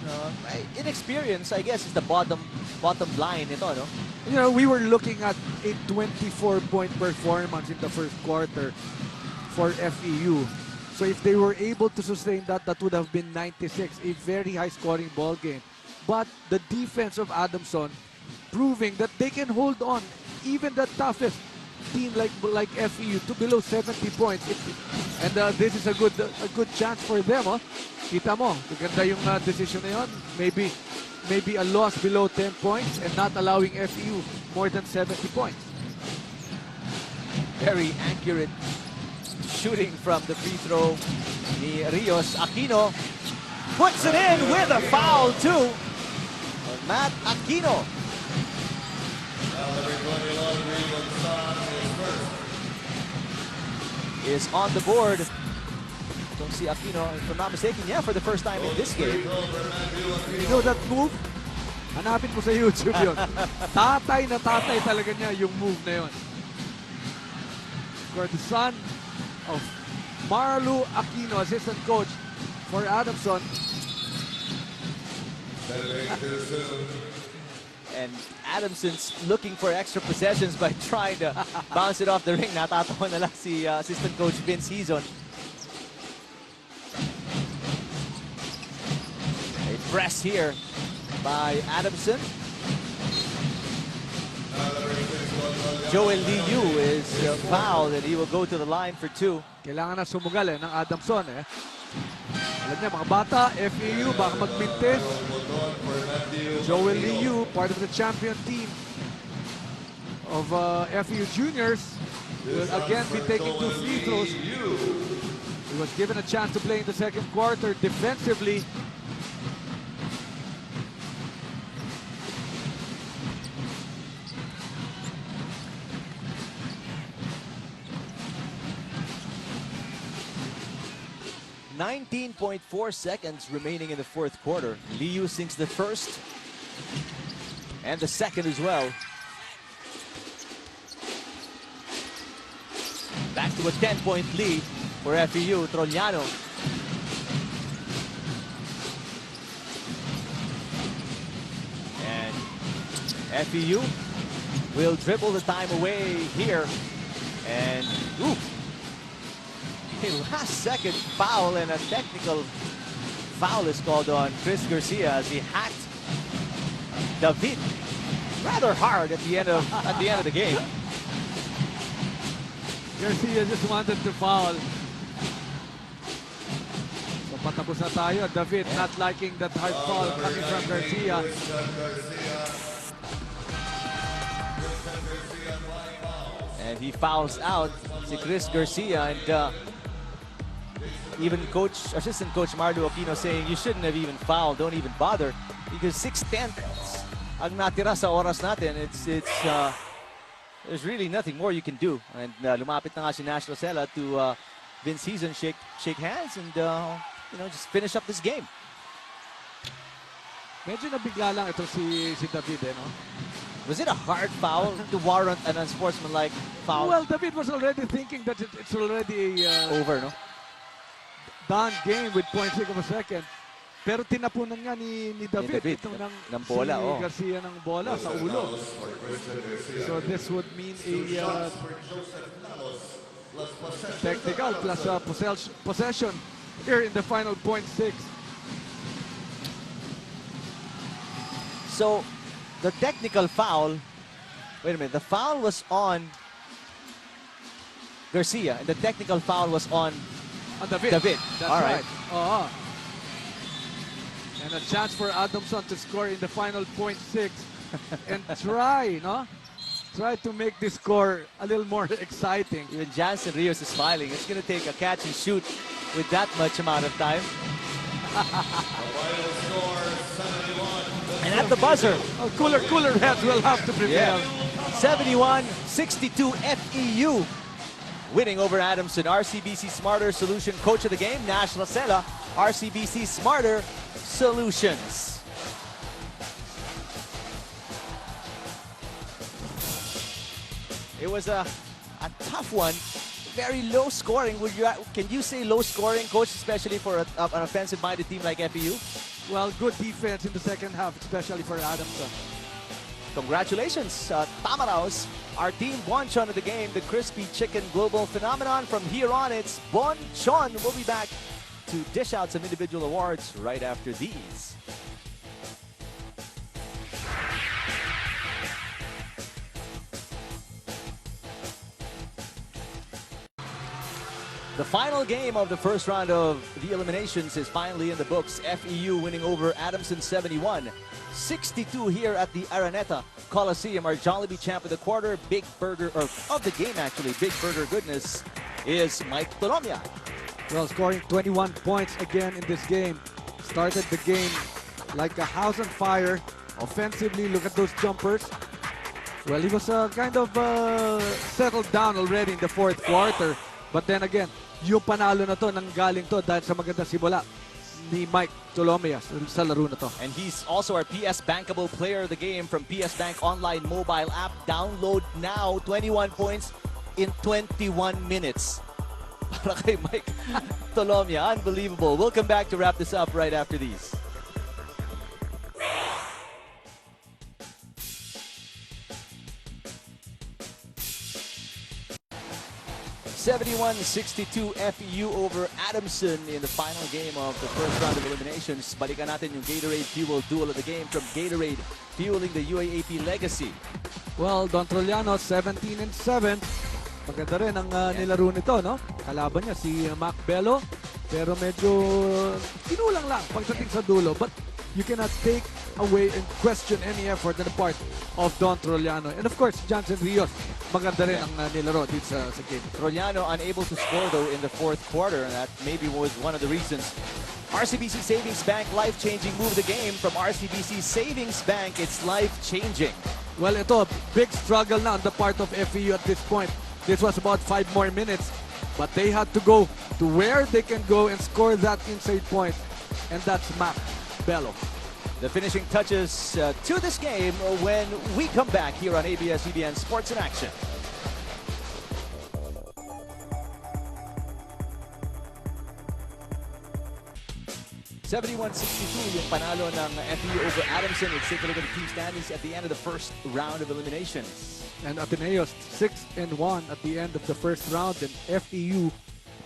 Inexperience, I guess, is the bottom line ito, no? You know, we were looking at a 24-point performance in the first quarter for FEU. So if they were able to sustain that, that would have been 96, a very high-scoring ball game. But the defense of Adamson proving that they can hold on, even the toughest team like FEU, to below 70 points. And this is a good chance for them. Oh. Kita mo, maganda yung decision na yun. Maybe a loss below 10 points and not allowing FEU more than 70 points. Very accurate shooting from the free throw. Ni Rios Aquino puts it in with a foul too. Matt Aquino. Is on the board. Don't see Aquino, if I'm not mistaken, yeah, for the first time in this game. You know that move? Hanapin mo sa YouTube yun. Tatay na tatay talaga niya yung move na yun. For the son of Marlu Aquino, assistant coach for Adamson. And Adamson's looking for extra possessions by trying to bounce it off the ring. Natatawa na lang si assistant coach Vince Hizon. A press here by Adamson. Joel Liu is fouled and he will go to the line for two. Kailangan na sumugal ng Adamson. Alam niya, mga bata, FEU, baka magmintis. Joel Liu, part of the champion team of FEU Juniors, will again be taking 2 free throws. He was given a chance to play in the second quarter defensively. .4 seconds remaining in the fourth quarter. Liu sinks the first and the second as well. Back to a 10-point lead for FEU. Trollano. And FEU will dribble the time away here. And ooh, a last-second foul and a technical foul is called on Chris Garcia as he hacked David rather hard at the end of the game. Garcia just wanted to foul. So patapos na tayo. David not liking that hard foul coming from Garcia. And he fouls out si Chris Garcia, and even assistant coach Marlo Aquino saying you shouldn't have even fouled, don't even bother, because 6:10 ang natira sa oras natin. There's really nothing more you can do. And lumapit na nga si National Sela to Vince Hizon, shake hands, and just finish up this game. Medyo nabigla lang ito si David, no? Was it a hard foul to warrant an unsportsmanlike foul? Well, David was already thinking that it's already over, no? Done game with 0.6 of a second. Pero tinapunan nga ni David itong ng bola, si Garcia ng bola sa ulo. So this would mean a technical plus possession here in the final 0.6. So the technical foul, wait a minute, the foul was on Garcia and the technical foul was on David. That's all right. And a chance for Adamson to score in the final 0.6 and try to make this score a little more exciting. Even Jansen Rios is smiling. It's going to take a catch and shoot with that much amount of time. And at the buzzer, cooler heads will have to prevail. 71-62 FEU. Winning over Adamson. RCBC Smarter Solution Coach of the Game, National Sela. RCBC Smarter Solutions. It was a tough one very low scoring. Can you say low scoring, Coach, especially for an offensive-minded team like FEU? Well, good defense in the second half, especially for Adamson. Congratulations, Tamaraws. Our team Bonchon of the game, the crispy chicken global phenomenon. From here on, it's Bonchon. We'll be back to dish out some individual awards right after these. The final game of the first round of the eliminations is finally in the books. FEU winning over Adamson 71-62 here at the Araneta Coliseum. Our Jollibee champ of the quarter, big burger, or of the game actually, big burger goodness, is Mike Tolomia. Well, scoring 21 points again in this game. Started the game like a house on fire. Offensively, look at those jumpers. Well, he was kind of settled down already in the fourth quarter. But then again, yung panalo na to, nanggaling to dahil sa magandang simula ni Mike Tolomia sa laro na to. And he's also our PS Bankable player of the game from PS Bank Online mobile app. Download now. 21 points in 21 minutes. Para kay Mike Tolomia. Unbelievable. We'll come back to wrap this up right after these. (71-62) FEU over Adamson in the final game of the first round of eliminations. Balikan natin yung Gatorade Fuel Duel of the game from Gatorade, fueling the UAAP legacy. Well, Don Troliano, 17-7. Maganda rin ang nilaro nito, no? Kalaban niya si Mac Bello. Pero medyo kinulang lang pagdating sa dulo. But you cannot take away and question any effort on the part of Don Troliano. And of course, Johnson Rios. Maganda rin ang nilaro dito sa game. Troliano unable to score though in the fourth quarter, and that maybe was one of the reasons. RCBC Savings Bank, life-changing move the game from RCBC Savings Bank. It's life-changing. Well, ito, big struggle na on the part of FEU at this point. This was about 5 more minutes, but they had to go to where they can go and score that inside point, and that's Mac Bello. The finishing touches to this game when we come back here on ABS-CBN Sports in Action. (71-62) yung panalo ng FEU over Adamson. Let's take a look at the team standings at the end of the first round of eliminations. And Ateneos 6-1 at the end of the first round, and FEU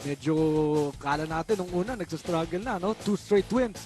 medyo kala natin nung una nagsastruggle na, no? 2 straight wins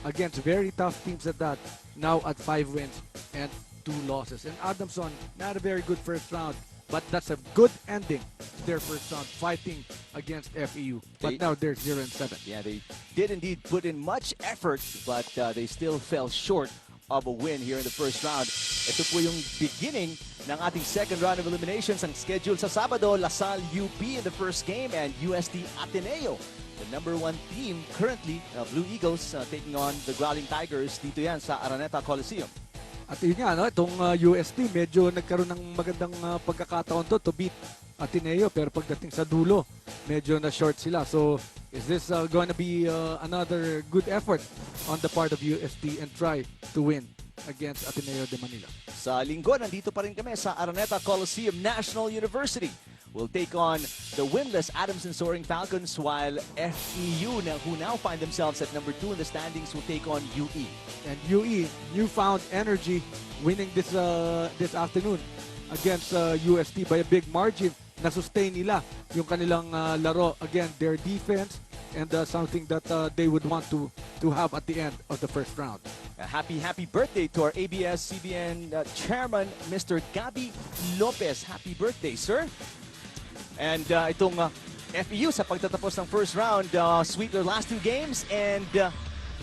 against very tough teams at that. Now at 5 wins and 2 losses. And Adamson, not a very good first round, but that's a good ending to their first round, fighting against FEU. But now they're 0-7. Yeah, they did indeed put in much effort, but they still fell short of a win here in the first round. Ito po yung beginning ng ating second round of eliminations. Ang schedule sa Sabado, Lasal UP in the first game and UST Ateneo, the #1 team currently, Blue Eagles, taking on the Growling Tigers dito yan sa Araneta Coliseum. At yun nga, no, itong UST medyo nagkaroon ng magandang pagkakataon to beat Ateneo, pero pagdating sa dulo, medyo na-short sila. So, is this going to be another good effort on the part of UST and try to win against Ateneo de Manila? Sa linggo, nandito pa rin kami sa Araneta Coliseum National University. Will take on the winless Adamson Soaring Falcons, while FEU, who now find themselves at #2 in the standings, will take on UE. And UE, newfound energy, winning this afternoon against UST by a big margin. Na-sustain nila yung kanilang laro. Again, their defense and something that they would want to have at the end of the first round. Happy birthday to our ABS-CBN chairman, Mr. Gabby Lopez. Happy birthday, sir. And itong FEU sa pagtatapos ng first round, sweep their last 2 games and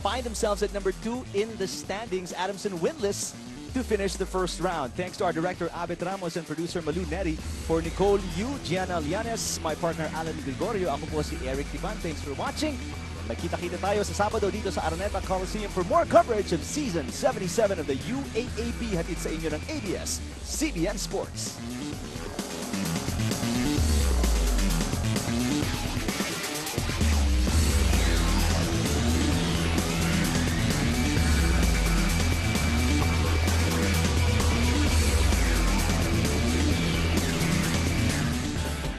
find themselves at #2 in the standings. Adamson winless to finish the first round. Thanks to our director Abet Ramos and producer Malu Neri. For Nicole Yu, Gianna Lianes, my partner Alan Gregorio, ako po si Eric Tiban. Thanks for watching. Magkita-kita tayo sa Sabado dito sa Araneta Coliseum for more coverage of Season 77 of the UAAP. Hatid sa inyo ng ABS-CBN Sports.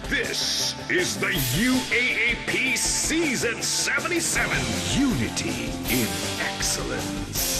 This is the UAAP Season 77. Unity in excellence.